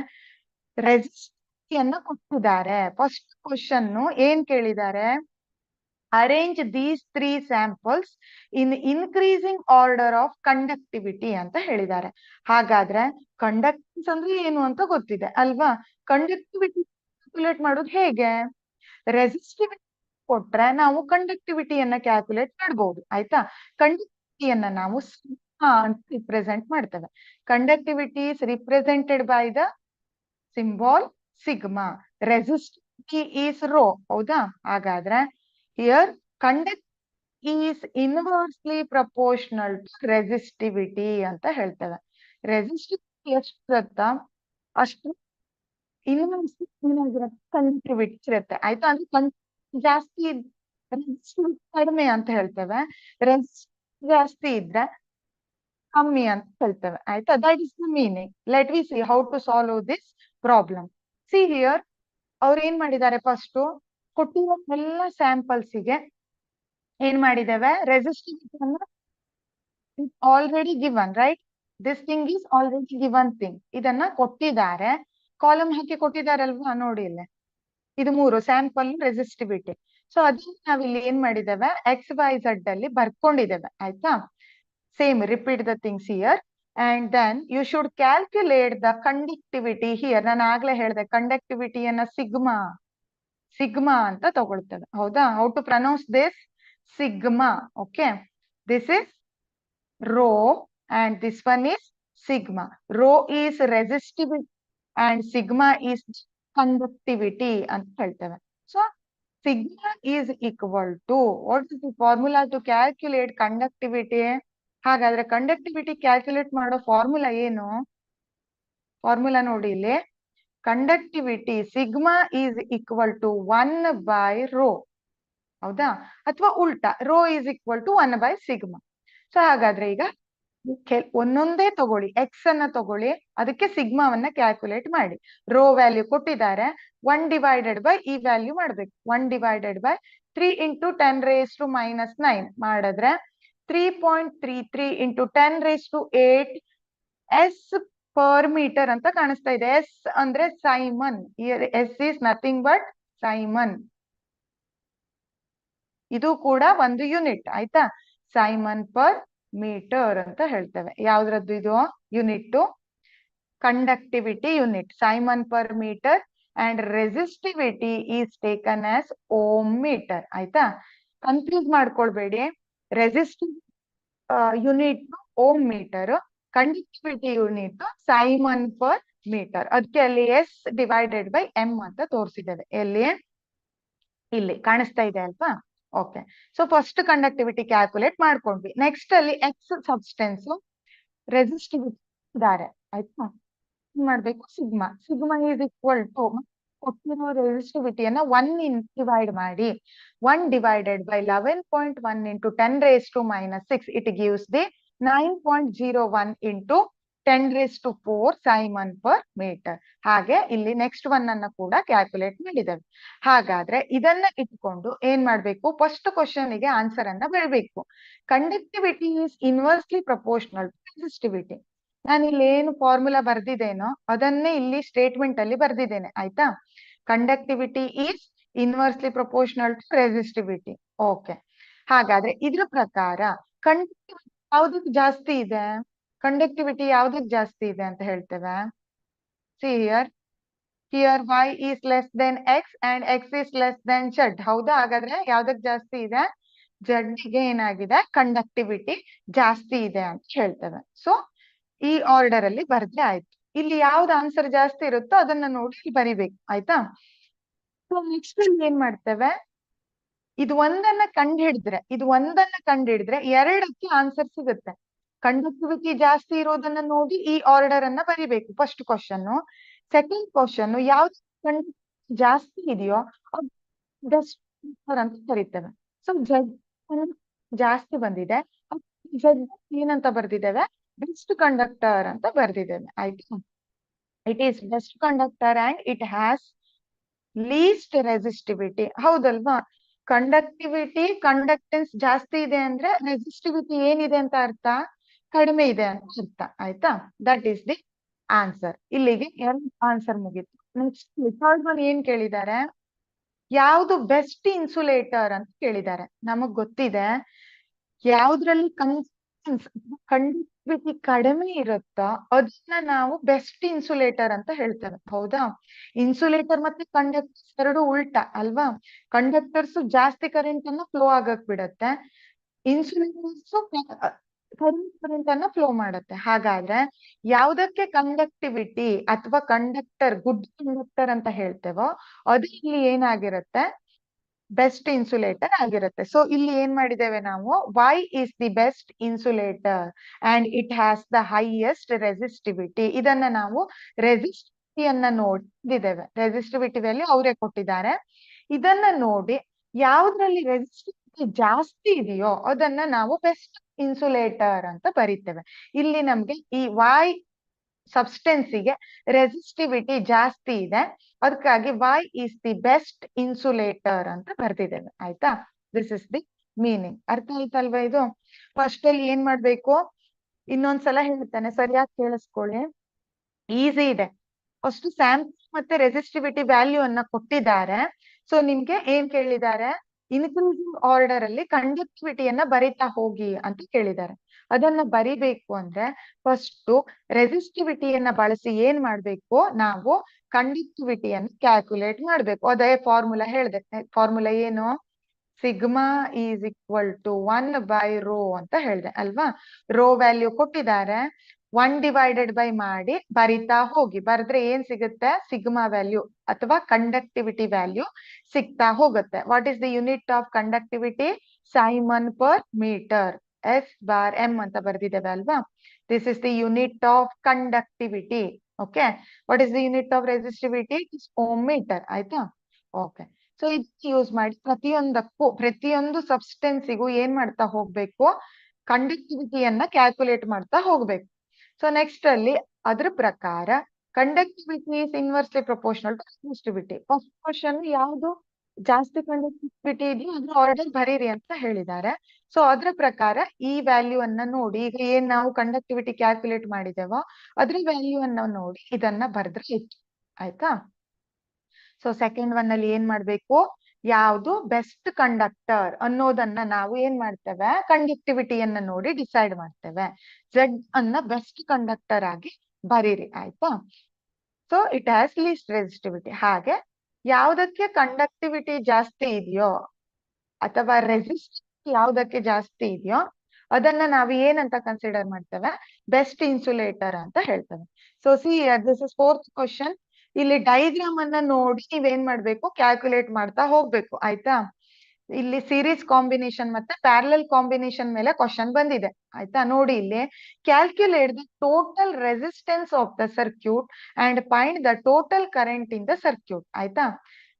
ರೆಸಿಸ್ಟಿವಿಟಿಯನ್ನ ಕೊಟ್ಟಿದ್ದಾರೆ. ಫಸ್ಟ್ ಕ್ವಶನ್ ಏನ್ ಕೇಳಿದ್ದಾರೆ, arrange these 3 samples in increasing order of conductivity ಅಂತ ಹೇಳಿದ್ದಾರೆ. ಹಾಗಾದ್ರೆ ಕಂಡಕ್ಟೆನ್ಸ್ ಅಂದ್ರೆ ಏನು ಅಂತ ಗೊತ್ತಿದೆ ಅಲ್ವಾ? ಕಂಡಕ್ಟಿವಿಟಿ ಕ್ಯಾಲ್ಕುಲೇಟ್ ಮಾಡೋದು ಹೇಗೆ? ರೆಸಿಸ್ಟಿವಿಟಿ ಕೊಟ್ರೆ ನಾವು ಕಂಡಕ್ಟಿವಿಟಿಯನ್ನ ಕ್ಯಾಲ್ಕುಲೇಟ್ ಮಾಡಬಹುದು, ಆಯ್ತಾ? ಕಂಡಕ್ಟಿವಿಟಿಯನ್ನ ನಾವು ಅಂತ ರಿಪ್ರೆಸೆಂಟ್ ಮಾಡ್ತೇವೆ. Conductivity is represented by the symbol sigma. Resistivity is rho, ಹೌದಾ? ಹಾಗಾದ್ರೆ here conduct is inversely proportional to resistivity ಅಂತ ಹೇಳ್ತೇವೆ. ರೆಸಿಸ್ಟಿವಿಟಿ ಎಷ್ಟಿರುತ್ತ ಅಷ್ಟು ಇನ್ವರ್ಸ್ಲಿ ಏನಾಗಿರುತ್ತೆ, ಕಂಡಕ್ಟಿವಿಟಿ ಇರುತ್ತೆ, ಆಯ್ತಾ? ಅಂದ್ರೆ ಜಾಸ್ತಿ ರೆಸಿಸ್ಟಿವಿಟಿ ಕಡಿಮೆ ಅಂತ ಹೇಳ್ತೇವೆ, ರೆಸಿಸ್ಟಿವಿಟಿ ಜಾಸ್ತಿ ಇದ್ರೆ ಕಮ್ಮಿ ಅಂತ ಹೇಳ್ತೇವೆ, ಆಯ್ತಾ? That is the meaning. Let we see how to solve this problem. See here ಅವ್ರು ಏನ್ ಮಾಡಿದ್ದಾರೆ, ಫಸ್ಟ್ ಕೊಟ್ಟಿರೋ ಎಲ್ಲ ಸ್ಯಾಂಪಲ್ಸ್ ಗೆ ಏನ್ ಮಾಡಿದ್ದೇವೆ, ರೆಸಿಸ್ಟಿವಿಟಿ ಅನ್ನು already given, right? This thing is already given thing. ಇದನ್ನ ಕೊಟ್ಟಿದ್ದಾರೆ, ಕಾಲಮ್ ಹಾಕಿ ಕೊಟ್ಟಿದ್ದಾರಲ್ವಾ, ನೋಡಿ ಇಲ್ಲಿ ಇದು ಮೂರು ಸ್ಯಾಂಪಲ್ ರೆಸಿಸ್ಟಿವಿಟಿ. ಸೊ ಅದನ್ನ ನಾವಿಲ್ಲಿ ಏನ್ ಮಾಡಿದ್ದೇವೆ, XYZ ಅಲ್ಲಿ ಬರ್ಕೊಂಡಿದ್ದೇವೆ, ಆಯ್ತಾ? Same repeat the things here. and then you should calculate the conductivity here. ನಾನು ಆಗ್ಲೇ ಹೇಳಿದೆ ಕಂಡಕ್ಟಿವಿಟಿಯನ್ನ ಸಿಗ್ಮಾ ಅಂತ ತಗೊಳ್ತೇವೆ. ಹೌದಾ? How to pronounce this? Sigma. Okay, this is rho and this one is sigma. Rho is resistivity and sigma is conductivity ಅಂತ ಹೇಳ್ತೇವೆ. So sigma is equal to, what is the formula to calculate conductivity? ಹಾಗಾದ್ರೆ conductivity calculate ಮಾಡೋ formula ಏನು? Formula ನೋಡಿ ಇಲ್ಲಿ, conductivity sigma is equal to 1 by rho. ಹೌದಾ? ಅಥವಾ ಉಲ್ಟಾ, rho is equal to 1 by sigma. So ಹಾಗಾದ್ರೆ ಈಗ ಒಂದೊಂದೇ ತಗೊಳ್ಳಿ, ಎಕ್ಸ್ ಅನ್ನ ತಗೊಳ್ಳಿ, ಅದಕ್ಕೆ ಸಿಗ್ಮಾವನ್ನ ಕ್ಯಾಲ್ಕುಲೇಟ್ ಮಾಡಿ. ರೋ ವ್ಯಾಲ್ಯೂ ಕೊಟ್ಟಿದ್ದಾರೆ, 1 ಡಿವೈಡೆಡ್ ಬೈ ಈ ವ್ಯಾಲ್ಯೂ ಮಾಡ್ಬೇಕು. 1 ಡಿವೈಡೆಡ್ ಬೈ 3 ಇಂಟು 10⁻⁹ ಮಾಡಿದ್ರೆ 3.33 ಇಂಟು 10⁸ ಎಸ್ ಪರ್ ಮೀಟರ್ ಅಂತ ಕಾಣಿಸ್ತಾ ಇದೆ. ಎಸ್ ಅಂದ್ರೆ siemens. S is nothing but siemens. ಇದು ಕೂಡ ಒಂದು ಯೂನಿಟ್. ಆಯ್ತಾ? ಸೈಮನ್ ಪರ್ ಮೀಟರ್ ಅಂತ ಹೇಳ್ತೇವೆ. ಯಾವ್ದ್ರದ್ದು ಇದು unit? Conductivity unit, siemens per metre. And resistivity is taken as ohm metre. ಆಯ್ತಾ? ಕನ್ಫ್ಯೂಸ್ ಮಾಡ್ಕೊಳ್ಬೇಡಿ. Resistive unit ohm metre, conductivity unit siemens per metre. ಅದಕ್ಕೆ ಅಲ್ಲಿ ಎಸ್ ಡಿವೈಡೆಡ್ ಬೈ ಎಂ ಅಂತ ತೋರಿಸಿದ್ದೇವೆ. ಎಲ್ಲಿ? ಇಲ್ಲಿ ಕಾಣಿಸ್ತಾ ಇದೆ ಅಲ್ವಾ? Okay, so first conductivity calculate ಮಾಡ್ಕೊಂಡ್ವಿ. ನೆಕ್ಸ್ಟ್ ಅಲ್ಲಿ ಎಕ್ಸ್ ಸಬ್ಸ್ಟೆನ್ಸ್ ರೆಸಿಸ್ಟಿವಿಟಿ ಇದ್ದಾರೆ. ಆಯ್ತಾ? ಮಾಡ್ಬೇಕು sigma. Sigma is equal to ಕೊಟ್ಟಿರೋ ರೆಸಿಸ್ಟಿವಿಟಿಯನ್ನ 1 ಡಿವೈಡ್ ಮಾಡಿ. 1 divided by 11.1 into 10⁻⁻6 it gives the 9.01 into 10⁴ siemens per metre. ಹಾಗೆ ಇಲ್ಲಿ ನೆಕ್ಸ್ಟ್ ಒನ್ ಅನ್ನ ಕೂಡ ಕ್ಯಾಲ್ಕುಲೇಟ್ ಮಾಡಿದ್ದೇವೆ. ಹಾಗಾದ್ರೆ ಇದನ್ನ ಇಟ್ಕೊಂಡು ಏನ್ ಮಾಡ್ಬೇಕು? ಫಸ್ಟ್ ಕ್ವಶನ್ ಗೆ ಆನ್ಸರ್ ಅನ್ನ ಬರಬೇಕು. Conductivity is inversely proportional to resistivity. ನಾನು ಇಲ್ಲಿ ಏನು ಫಾರ್ಮುಲಾ ಬರ್ದಿದ್ದೇನೋ ಅದನ್ನೇ ಇಲ್ಲಿ ಸ್ಟೇಟ್ಮೆಂಟ್ ಅಲ್ಲಿ ಬರ್ದಿದ್ದೇನೆ. ಆಯ್ತಾ? Conductivity is inversely proportional to resistivity. Okay, ಹಾಗಾದ್ರೆ ಇದ್ರ ಪ್ರಕಾರ ಕಂಡಕ್ಟಿವಿಟಿ ಯಾವ್ದಕ್ಕೆ ಜಾಸ್ತಿ ಇದೆ? ಕಂಡಕ್ಟಿವಿಟಿ ಯಾವ್ದಕ್ಕೆ ಜಾಸ್ತಿ ಇದೆ ಅಂತ ಹೇಳ್ತೇವೆ? See here y is less than x and x is less than z. ಹೌದಾ? ಹಾಗಾದ್ರೆ ಯಾವ್ದಕ್ ಜಾಸ್ತಿ ಇದೆ? z ಗೆ ಏನಾಗಿದೆ? ಕಂಡಕ್ಟಿವಿಟಿ ಜಾಸ್ತಿ ಇದೆ ಅಂತ ಹೇಳ್ತೇವೆ. ಸೊ ಈ ಆರ್ಡರ್ ಅಲ್ಲಿ ಬರ್ದ್ರೆ ಆಯ್ತು. ಇಲ್ಲಿ ಯಾವ್ದು ಆನ್ಸರ್ ಜಾಸ್ತಿ ಇರುತ್ತೋ ಅದನ್ನ ನೋಡಿ ಬರಿಬೇಕು. ಆಯ್ತಾ? ಸೊ ನೆಕ್ಸ್ಟ್ ಅಲ್ಲಿ ಏನ್ ಮಾಡ್ತೇವೆ? ಇದು ಒಂದನ್ನ ಕಂಡು ಹಿಡಿದ್ರೆ ಎರಡಕ್ಕೆ ಆನ್ಸರ್ ಸಿಗುತ್ತೆ. ಕಂಡಕ್ಟಿವಿಟಿ ಜಾಸ್ತಿ ಇರೋದನ್ನ ನೋಡಿ ಈ ಆರ್ಡರ್ ಅನ್ನ ಬರಿಬೇಕು. First question. ಸೆಕೆಂಡ್ ಕ್ವಶನ್, ಯಾವ್ದು ಕಂಡಕ್ಟಿವಿಟಿ ಜಾಸ್ತಿ ಇದೆಯೋ ಬೆಸ್ಟ್ ಅಂತ ಕರಿತೇವೆ. ಸೊ ಜೆಡ್ ಜಾಸ್ತಿ ಬಂದಿದೆ, ಜೆಡ್ ಏನಂತ ಬರ್ದಿದ್ದೇವೆ? ಬೆಸ್ಟ್ ಕಂಡಕ್ಟರ್ ಅಂತ ಬರ್ದಿದ್ದೇವೆ. ಆಯ್ತು? It is best conductor and it has least resistivity. ಹೌದಲ್ವಾ? ಕಂಡಕ್ಟಿವಿಟಿ ಕಂಡಕ್ಟೆನ್ಸ್ ಜಾಸ್ತಿ ಇದೆ ಅಂದ್ರೆ ರೆಸಿಸ್ಟಿವಿಟಿ ಏನಿದೆ ಅಂತ ಅರ್ಥ? ಕಡಿಮೆ ಇದೆ ಅಂತ ಅರ್ಥ. ಆಯ್ತಾ? That is the answer. ಇಲ್ಲಿಗೆ 2 ಆನ್ಸರ್ ಮುಗೀತು. ನೆಕ್ಸ್ಟ್ ಥರ್ಡ್ ಒನ್ ಏನ್ ಕೇಳಿದ್ದಾರೆ? ಯಾವ್ದು ಬೆಸ್ಟ್ ಇನ್ಸುಲೇಟರ್ ಅಂತ ಕೇಳಿದ್ದಾರೆ. ನಮಗ್ ಗೊತ್ತಿದೆ ಯಾವ್ದ್ರಲ್ಲಿ ಕಂಡಕ್ಟಿವಿಟಿ ಕಡಿಮೆ ಇರುತ್ತೋ ಅದನ್ನ ನಾವು ಬೆಸ್ಟ್ ಇನ್ಸುಲೇಟರ್ ಅಂತ ಹೇಳ್ತೇವೆ. ಹೌದಾ? ಇನ್ಸುಲೇಟರ್ ಮತ್ತೆ ಕಂಡಕ್ಟರ್ಸ್ ಎರಡು ಉಲ್ಟಾ ಅಲ್ವಾ? ಕಂಡಕ್ಟರ್ಸ್ ಜಾಸ್ತಿ ಕರೆಂಟ್ ಅನ್ನ ಫ್ಲೋ ಆಗಕ್ ಬಿಡತ್ತೆ, ಇನ್ಸುಲೇಟರ್ಸ್ ಕರೆಂಟ್ ಅನ್ನ ಫ್ಲೋ ಮಾಡುತ್ತೆ. ಹಾಗಾದ್ರೆ ಯಾವ್ದಕ್ಕೆ ಕಂಡಕ್ಟಿವಿಟಿ ಅಥವಾ ಕಂಡಕ್ಟರ್ ಗುಡ್ ಕಂಡಕ್ಟರ್ ಅಂತ ಹೇಳ್ತೇವೋ ಅದು ಇಲ್ಲಿ ಏನಾಗಿರುತ್ತೆ? ಬೆಸ್ಟ್ ಇನ್ಸುಲೇಟರ್ ಆಗಿರುತ್ತೆ. ಸೊ ಇಲ್ಲಿ ಏನ್ ಮಾಡಿದ್ದೇವೆ ನಾವು? Y is the best insulator and it has the highest resistivity. ಇದನ್ನ ನಾವು ರೆಸಿಸ್ಟಿವಿಟಿಯನ್ನ ನೋಡಿದ್ದೇವೆ. ರೆಸಿಸ್ಟಿವಿಟಿ ವ್ಯಾಲ್ಯೂ ಅವರೇ ಕೊಟ್ಟಿದ್ದಾರೆ. ಇದನ್ನ ನೋಡಿ ಯಾವ್ದ್ರಲ್ಲಿ ರೆಸಿಸ್ಟಿವಿಟಿ ಜಾಸ್ತಿ ಇದೆಯೋ ಅದನ್ನ ನಾವು ಬೆಸ್ಟ್ ಇನ್ಸುಲೇಟರ್ ಅಂತ ಬರೀತೇವೆ. ಇಲ್ಲಿ ನಮ್ಗೆ ಈ ವೈ ಸಬ್ಸ್ಟೆನ್ಸ್ ಗೆ ರೆಸಿಸ್ಟಿವಿಟಿ ಜಾಸ್ತಿ ಇದೆ, ಅದಕ್ಕಾಗಿ Y is the best insulator ಅಂತ ಬರ್ದಿದ್ದೇವೆ. ಆಯ್ತಾ? This is the meaning. ಅರ್ಥ ಆಯ್ತಲ್ವಾ ಇದು? ಫಸ್ಟ್ ಅಲ್ಲಿ ಏನ್ ಮಾಡ್ಬೇಕು? ಇನ್ನೊಂದ್ಸಲ ಹೇಳ್ತಾನೆ, ಸರಿಯಾಗಿ ಕೇಳಿಸ್ಕೊಳ್ಳಿ. ಈಸಿ ಇದೆ. ಫಸ್ಟ್ ಸ್ಯಾಂಪಲ್ ಮತ್ತೆ ರೆಸಿಸ್ಟಿವಿಟಿ ವ್ಯಾಲ್ಯೂ ಅನ್ನ ಕೊಟ್ಟಿದ್ದಾರೆ. ಸೊ ನಿಮ್ಗೆ ಏನ್ ಕೇಳಿದ್ದಾರೆ? ಇನ್ಕ್ರೀಸಿಂಗ್ ಆರ್ಡರ್ ಅಲ್ಲಿ ಕಂಡಕ್ಟಿವಿಟಿಯನ್ನ ಬರಿತಾ ಹೋಗಿ ಅಂತ ಕೇಳಿದ್ದಾರೆ. ಅದನ್ನ ಬರಿಬೇಕು ಅಂದ್ರೆ ಫಸ್ಟ್ ರೆಸಿಸ್ಟಿವಿಟಿಯನ್ನ ಬಳಸಿ ಏನ್ ಮಾಡ್ಬೇಕು, ನಾವು ಕಂಡಕ್ಟಿವಿಟಿಯನ್ನು ಕ್ಯಾಲ್ಕುಲೇಟ್ ಮಾಡ್ಬೇಕು. ಅದೇ ಫಾರ್ಮುಲಾ ಹೇಳ್ದೆ. ಫಾರ್ಮುಲಾ ಏನು? ಸಿಗ್ಮಾ ಈಸ್ ಈಕ್ವಲ್ ಟು 1/ρ ಅಂತ ಹೇಳ್ದೆ ಅಲ್ವಾ. ರೋ ವ್ಯಾಲ್ಯೂ ಕೊಟ್ಟಿದ್ದಾರೆ, 1 ಡಿವೈಡೆಡ್ ಬೈ ಮಾಡಿ ಬರಿತಾ ಹೋಗಿ. ಬರೆದ್ರೆ ಏನ್ ಸಿಗುತ್ತೆ? ಸಿಗ್ಮಾ ವ್ಯಾಲ್ಯೂ ಅಥವಾ ಕಂಡಕ್ಟಿವಿಟಿ ವ್ಯಾಲ್ಯೂ ಸಿಗ್ತಾ ಹೋಗುತ್ತೆ. What is the unit of conductivity? Siemens per metre, S/m ಅಂತ ಬರ್ದಿದ್ದೇವೆ ಅಲ್ವಾ. This is the unit of conductivity. Okay. What is the unit of resistivity? Ohm metre. ಆಯ್ತಾ? ಓಕೆ. ಸೊ ಇದು use ಮಾಡಿ ಪ್ರತಿಯೊಂದು ಸಬ್ಸ್ಟೆನ್ಸಿಗೂ ಏನ್ ಮಾಡ್ತಾ ಹೋಗ್ಬೇಕು? ಕಂಡಕ್ಟಿವಿಟಿಯನ್ನ ಕ್ಯಾಲ್ಕುಲೇಟ್ ಮಾಡ್ತಾ ಹೋಗ್ಬೇಕು. ಸೊ ನೆಕ್ಸ್ಟ್ ಅಲ್ಲಿ ಅದ್ರ ಪ್ರಕಾರ conductivity is inversely proportional to resistivity. First question ಯಾವುದು ಜಾಸ್ತಿ ಕಂಡಕ್ಟಿವಿಟಿ ಇದೆಯೋ ಅದ್ರ ಆರ್ಡರ್ ಬರೀರಿ ಅಂತ ಹೇಳಿದ್ದಾರೆ. ಸೊ ಅದ್ರ ಪ್ರಕಾರ ಈ ವ್ಯಾಲ್ಯೂ ಅನ್ನ ನೋಡಿ, ಈಗ ಏನ್ ನಾವು ಕಂಡಕ್ಟಿವಿಟಿ ಕ್ಯಾಲ್ಕುಲೇಟ್ ಮಾಡಿದೇವೋ ಅದ್ರ ವ್ಯಾಲ್ಯೂ ಅನ್ನ ನೋಡಿ ಇದನ್ನ ಬರೆದ್ರೆ ಇತ್ತು. ಆಯ್ತಾ? ಸೊ ಸೆಕೆಂಡ್ ಒನ್ ಅಲ್ಲಿ ಏನ್ ಮಾಡ್ಬೇಕು? ಯಾವುದು ಬೆಸ್ಟ್ ಕಂಡಕ್ಟರ್ ಅನ್ನೋದನ್ನ ನಾವು ಏನ್ ಮಾಡ್ತೇವೆ? ಕಂಡಕ್ಟಿವಿಟಿಯನ್ನ ನೋಡಿ ಡಿಸೈಡ್ ಮಾಡ್ತೇವೆ. Z ಅನ್ನ ಬೆಸ್ಟ್ ಕಂಡಕ್ಟರ್ ಆಗಿ ಬರೀರಿ. ಆಯ್ತಾ? So it has least resistivity. ಹಾಗೆ ಯಾವ್ದಕ್ಕೆ ಕಂಡಕ್ಟಿವಿಟಿ ಜಾಸ್ತಿ ಇದೆಯೋ ಅಥವಾ ರೆಸಿಸ್ಟಿವಿಟಿ ಯಾವ್ದಕ್ಕೆ ಜಾಸ್ತಿ ಇದೆಯೋ ಅದನ್ನ ನಾವು ಏನಂತ ಕನ್ಸಿಡರ್ ಮಾಡ್ತೇವೆ? ಬೆಸ್ಟ್ ಇನ್ಸುಲೇಟರ್ ಅಂತ ಹೇಳ್ತೇವೆ. So see this is fourth question. ಇಲ್ಲಿ ಡೈಗ್ರಾಮ್ ಅನ್ನ ನೋಡಿ ನೀವೇನ್ ಮಾಡ್ಬೇಕು? ಕ್ಯಾಲ್ಕುಲೇಟ್ ಮಾಡ್ತಾ ಹೋಗ್ಬೇಕು. ಆಯ್ತಾ? ಇಲ್ಲಿ ಸೀರೀಸ್ ಕಾಂಬಿನೇಷನ್ ಮತ್ತೆ ಪ್ಯಾರಲಲ್ ಕಾಂಬಿನೇಷನ್ ಮೇಲೆ ಕ್ವಶನ್ ಬಂದಿದೆ. ಆಯ್ತಾ? ನೋಡಿ ಇಲ್ಲಿ, calculate the total resistance of the circuit and find the total current in the circuit. ಆಯ್ತಾ?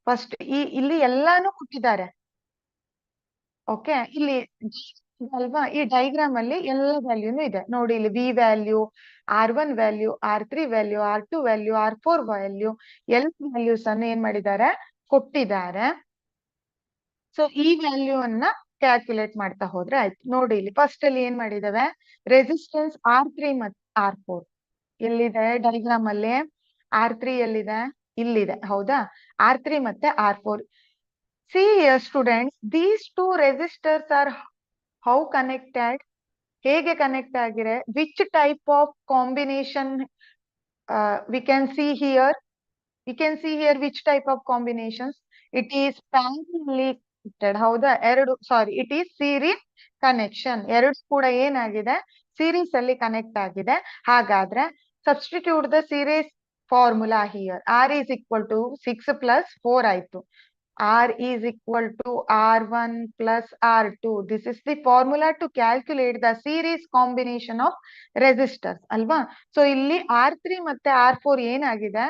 ಫಸ್ಟ್ ಇಲ್ಲಿ ಎಲ್ಲಾನು ಕೊಟ್ಟಿದ್ದಾರೆ. ಓಕೆ. ಇಲ್ಲಿ ಅಲ್ವಾ, ಈ ಡೈಗ್ರಾಮ್ ಅಲ್ಲಿ ಎಲ್ಲ ವ್ಯಾಲ್ಯೂನು ಇದೆ ನೋಡಿ. ಇಲ್ಲಿ V value, R1 value, R3 value, R2 value, R4 value, ಎಲ್ಲ ವ್ಯಾಲ್ಯೂಸ್ ಅನ್ನು ಏನ್ ಮಾಡಿದ್ದಾರೆ? ಕೊಟ್ಟಿದ್ದಾರೆ. ಸೊ ಈ ವ್ಯಾಲ್ಯೂ ಅನ್ನ ಕ್ಯಾಲ್ಕುಲೇಟ್ ಮಾಡ್ತಾ ಹೋದ್ರೆ ಆಯ್ತು. ನೋಡಿ ಇಲ್ಲಿ ಫಸ್ಟ್ ಅಲ್ಲಿ ಏನ್ ಮಾಡಿದಾವೆ? ರೆಸಿಸ್ಟೆನ್ಸ್ R3 ಮತ್ತೆ R4 ಎಲ್ಲಿದೆ ಡೈಗ್ರಾಮ್ ಅಲ್ಲಿ? R3 ಎಲ್ಲಿದೆ? ಇಲ್ಲಿದೆ. ಹೌದಾ? R3 ಮತ್ತೆ R4. See here students, these two resistors are how connected? ಹೇಗೆ ಕನೆಕ್ಟ್ ಆಗಿದೆ? Which type of combination we can see here? We can see here which type of combinations? It is parallelly connected. ಹೌದಾ? it is series connection. ಎರಡು ಕೂಡ ಏನಾಗಿದೆ? Series ಅಲ್ಲಿ connect ಆಗಿದೆ. ಹಾಗಾದ್ರೆ substitute the series formula here. R is equal to 6 plus 4 ಆಯ್ತು. R is equal to R1 plus R2. This is the formula to calculate the series combination of resistors. ಅಲ್ವಾ? So ಇಲ್ಲಿ R3 ಮತ್ತೆ R4 ಏನಾಗಿದೆ?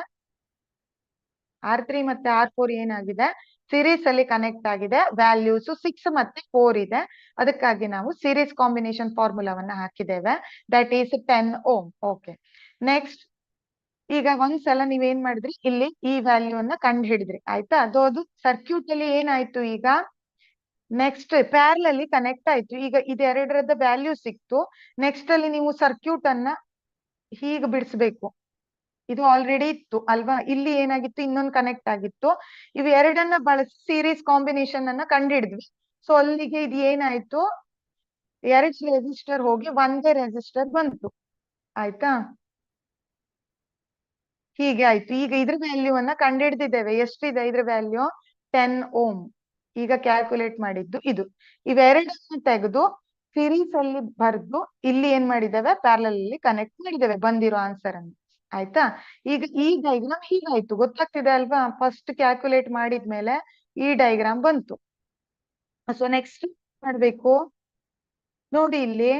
R3 ಮತ್ತೆ R4 ಏನಾಗಿದೆ? Series ಅಲ್ಲಿ connect ಆಗಿದೆ. Values 6 ಮತ್ತೆ 4 ಇದೆ. ಅದಕ್ಕಾಗಿ ನಾವು ಸೀರೀಸ್ ಕಾಂಬಿನೇಷನ್ ಫಾರ್ಮುಲಾವನ್ನ ಹಾಕಿದ್ದೇವೆ. That is 10 ohm. Okay. Next, ಈಗ ಒಂದ್ಸಲ ನೀವೇನ್ ಮಾಡಿದ್ರಿ? ಇಲ್ಲಿ ಈ ವ್ಯಾಲ್ಯೂ ಅನ್ನ ಕಂಡು ಹಿಡಿದ್ರಿ. ಆಯ್ತಾ? ಅದು ಸರ್ಕ್ಯೂಟ್ ಅಲ್ಲಿ ಏನಾಯ್ತು? ಈಗ ನೆಕ್ಸ್ಟ್ ಪ್ಯಾರಲಲ್ಲಿ ಕನೆಕ್ಟ್ ಆಯ್ತು. ಈಗ ಇದೆರಡರದ ವ್ಯಾಲ್ಯೂ ಸಿಕ್ತು. ನೆಕ್ಸ್ಟ್ ಅಲ್ಲಿ ನೀವು ಸರ್ಕ್ಯೂಟ್ ಅನ್ನ ಹೀಗೆ ಬಿಡಿಸ್ಬೇಕು. ಇದು ಆಲ್ರೆಡಿ ಇತ್ತು ಅಲ್ವಾ? ಇಲ್ಲಿ ಏನಾಗಿತ್ತು? ಇನ್ನೊಂದು ಕನೆಕ್ಟ್ ಆಗಿತ್ತು. ಇವು ಎರಡನ್ನ ಬಳಸಿ ಸೀರೀಸ್ ಕಾಂಬಿನೇಷನ್ ಅನ್ನ ಕಂಡುಹಿಡಿದ್ವಿ. ಸೊ ಅಲ್ಲಿಗೆ ಇದು ಏನಾಯ್ತು? ಎರಡು ರೆಸಿಸ್ಟರ್ ಹೋಗಿ ಒಂದೇ ರೆಸಿಸ್ಟರ್ ಬಂತು. ಆಯ್ತಾ? ಹೀಗೆ ಆಯ್ತು. ಈಗ ಇದ್ರ ವ್ಯಾಲ್ಯೂ ಅನ್ನ ಕಂಡುಹಿಡಿದಿದ್ದೇವೆ. ಎಷ್ಟಿದೆ ಇದ್ರ ವ್ಯಾಲ್ಯೂ? 10 ಓಮ್. ಈಗ ಕ್ಯಾಲ್ಕುಲೇಟ್ ಮಾಡಿದ್ದು ಇದು. ಇವೆರಡನ್ನು ತೆಗೆದು ಸೀರೀಸ್ ಅಲ್ಲಿ ಬರ್ದು ಇಲ್ಲಿ ಏನ್ ಮಾಡಿದ್ದೇವೆ? ಪ್ಯಾರಲಲ್ ಅಲ್ಲಿ ಕನೆಕ್ಟ್ ಮಾಡಿದ್ದೇವೆ ಬಂದಿರೋ ಆನ್ಸರ್ ಅನ್ನು. ಆಯ್ತಾ? ಈಗ ಈ ಡೈಗ್ರಾಮ್ ಹೀಗಾಯ್ತು. ಗೊತ್ತಾಗ್ತಿದೆ ಅಲ್ವಾ? ಫಸ್ಟ್ ಕ್ಯಾಲ್ಕುಲೇಟ್ ಮಾಡಿದ್ಮೇಲೆ ಈ ಡೈಗ್ರಾಮ್ ಬಂತು. ಸೊ ನೆಕ್ಸ್ಟ್ ಮಾಡ್ಬೇಕು ನೋಡಿ, ಇಲ್ಲಿ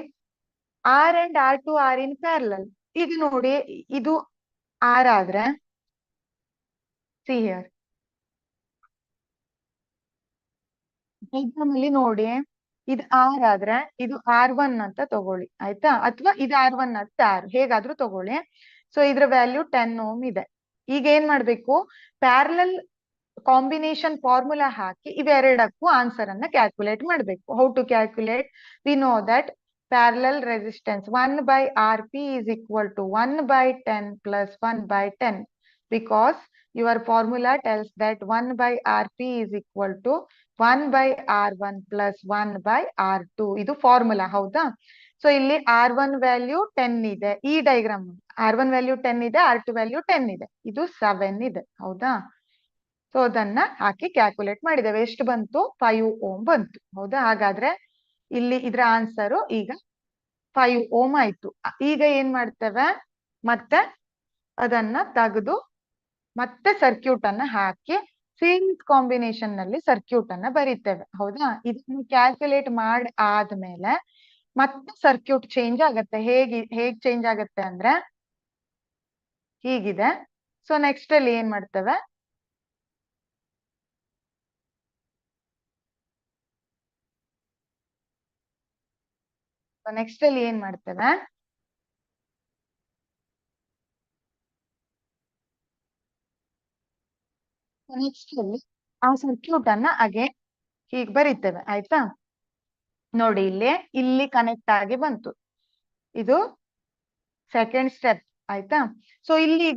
R and R2 are in parallel. ಈಗ ನೋಡಿ, ಇದು R ಆದ್ರೆ see here ಡೈಗ್ರಾಮ್ ಅಲ್ಲಿ ನೋಡಿ, ಇದು R ಆದ್ರೆ ಇದು R1 ಅಂತ ತಗೊಳ್ಳಿ. ಆಯ್ತಾ? ಅಥವಾ ಇದು R1 ಅಂತ R, ಹೇಗಾದ್ರೂ ತಗೊಳ್ಳಿ. ಸೊ ಇದ್ರ ವ್ಯಾಲ್ಯೂ 10 ಓಮ್ ಇದೆ. ಈಗ ಏನ್ ಮಾಡ್ಬೇಕು? ಪ್ಯಾರಲಲ್ ಕಾಂಬಿನೇಷನ್ ಫಾರ್ಮುಲಾ ಹಾಕಿ ಇವೆರಡಕ್ಕೂ ಆನ್ಸರ್ ಅನ್ನ ಕ್ಯಾಲ್ಕುಲೇಟ್ ಮಾಡ್ಬೇಕು. How to calculate? We know that parallel resistance 1/Rp is equal to 1/10 plus 1/10, because your formula tells that 1/Rp is equal to 1/R1 plus 1/R2. ಇದು formula. ಹೌದಾ? So ಇಲ್ಲಿ R1 value 10 ಇದೆ. ಈ diagram R1 value 10 ಇದೆ, R2 value 10 ಇದೆ, ಇದು 7 ಇದೆ. ಹೌದಾ? ಸೊ ಅದನ್ನ ಹಾಕಿ ಕ್ಯಾಲ್ಕುಲೇಟ್ ಮಾಡಿದ್ದೇವೆ. ಎಷ್ಟು ಬಂತು? 5 ಓಮ್ ಬಂತು. ಹೌದಾ? ಹಾಗಾದ್ರೆ ಇಲ್ಲಿ ಇದ್ರ ಆನ್ಸರು ಈಗ 5 ಓಮ್ ಆಯ್ತು. ಈಗ ಏನ್ ಮಾಡ್ತೇವೆ? ಮತ್ತೆ ಅದನ್ನ ತೆಗೆದು ಮತ್ತೆ ಸರ್ಕ್ಯೂಟ್ ಅನ್ನ ಹಾಕಿ ಸೀರೀಸ್ ಕಾಂಬಿನೇಷನ್ ನಲ್ಲಿ ಸರ್ಕ್ಯೂಟ್ ಅನ್ನ ಬರೀತೇವೆ. ಹೌದಾ? ಇದನ್ನು ಕ್ಯಾಲ್ಕುಲೇಟ್ ಮಾಡಿ ಆದ್ಮೇಲೆ ಮತ್ತೆ ಸರ್ಕ್ಯೂಟ್ ಚೇಂಜ್ ಆಗತ್ತೆ. ಹೇಗ್ ಚೇಂಜ್ ಆಗತ್ತೆ ಅಂದ್ರೆ ಹೀಗಿದೆ. ಸೊ ನೆಕ್ಸ್ಟ್ ಅಲ್ಲಿ ಏನ್ ಮಾಡ್ತೇವೆ? ನೆಕ್ಸ್ಟ್ ಅಲ್ಲಿ ಏನ್ ಮಾಡ್ತೇವೆ? ನೆಕ್ಸ್ಟ್ ಅಲ್ಲಿ ಆ ಸರ್ಕ್ಯೂಟ್ ಅನ್ನ ಅಗೇನ್ ಹೀಗ್ ಬರೀತೇವೆ. ಆಯ್ತಾ? ನೋಡಿ ಇಲ್ಲಿ ಕನೆಕ್ಟ್ ಆಗಿ ಬಂತು. ಇದು ಸೆಕೆಂಡ್ ಸ್ಟೆಪ್. ಆಯ್ತಾ? ಸೊ ಇಲ್ಲಿ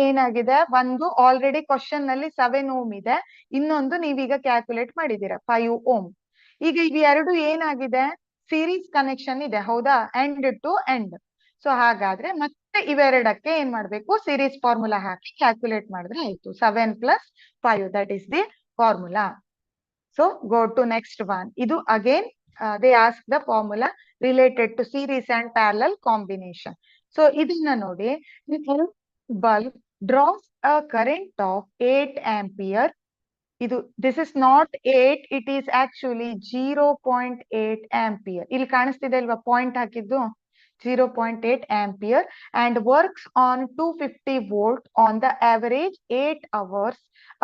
ಏನಾಗಿದೆ? ಒಂದು ಆಲ್ರೆಡಿ ಕ್ವಶನ್ ನಲ್ಲಿ 7 ಓಮ್ ಇದೆ, ಇನ್ನೊಂದು ನೀವೀಗ ಕ್ಯಾಲ್ಕುಲೇಟ್ ಮಾಡಿದೀರಾ 5 ಓಮ್. ಈಗ ಇವು ಎರಡು ಏನಾಗಿದೆ? ಸೀರೀಸ್ ಕನೆಕ್ಷನ್ ಇದೆ. ಹೌದಾ? End to end. ಸೊ ಹಾಗಾದ್ರೆ ಮತ್ತೆ ಇವೆರಡಕ್ಕೆ ಏನ್ ಮಾಡ್ಬೇಕು? ಸೀರೀಸ್ ಫಾರ್ಮುಲಾ ಹಾಕಿ ಕ್ಯಾಲ್ಕುಲೇಟ್ ಮಾಡಿದ್ರೆ ಆಯ್ತು. 7 + 5, that is the formula. So go to next one. Idu again they ask the formula related to series and parallel combination. So idinna nodi, the bulb draws a current of 8 ampere. This is not 8, it is actually 0.8 ampere. ಇಲ್ಲಿ ಕಾಣಿಸ್ತಿದೆ ಇಲ್ವಾ point ಹಾಕಿದ್ದು? 0.8 ampere and works on 250 volt on the average 8 hours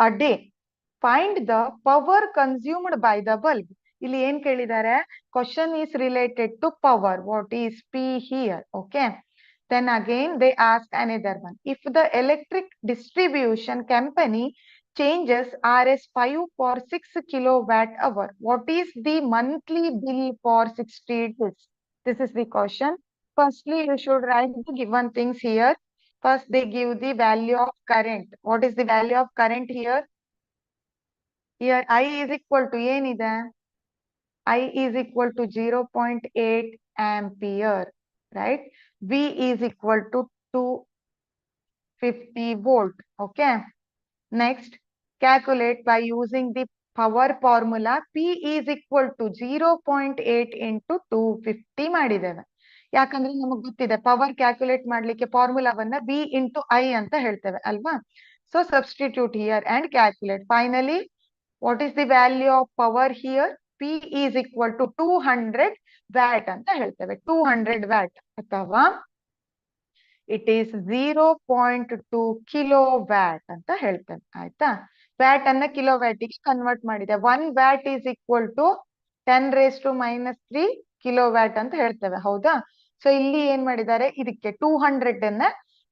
a day. Find the power consumed by the bulb. ಇಲ್ಲಿ ಏನ್ ಕೇಳಿದ್ದಾರೆ? Question is related to power. What is P here? Okay. Then again they ask another one. If the electric distribution company changes Rs5 for 6 kilowatt hour, what is the monthly bill for 60 days? This is the question. Firstly, you should write the given things here. First, they give the value of current. What is the value of current here? Here I is equal to ಏನಿದೆ? I is equal to 0.8 ampere, right? V is equal to 250 volt. Okay. Next, calculate by using the power formula. P is equal to 0.8 into 250 ಮಾಡಿದ್ದೇವೆ. ಯಾಕಂದ್ರೆ ನಮಗೆ ಗೊತ್ತಿದೆ power calculate ಮಾಡ್ಲಿಕ್ಕೆ ಫಾರ್ಮುಲಾವನ್ನ V into I ಅಂತ ಹೇಳ್ತೇವೆ ಅಲ್ವಾ? So substitute here and calculate. Finally, what is the value of power here? P is equal to 200 watt ಅಂತ ಹೇಳ್ತೇವೆ. 200 watt ಅಥವಾ it is 0.2 kilowatt ಅಂತ ಹೇಳ್ತೇವೆ. ಆಯ್ತಾ? ವ್ಯಾಟ್ ಅನ್ನ ಕಿಲೋವ್ಯಾಟಿಗೆ ಕನ್ವರ್ಟ್ ಮಾಡಿದೆ. 1 watt is equal to 10⁻³ kilowatt ಅಂತ ಹೇಳ್ತೇವೆ. ಹೌದಾ? ಸೊ ಇಲ್ಲಿ ಏನ್ ಮಾಡಿದ್ದಾರೆ? ಇದಕ್ಕೆ 200 ಅನ್ನ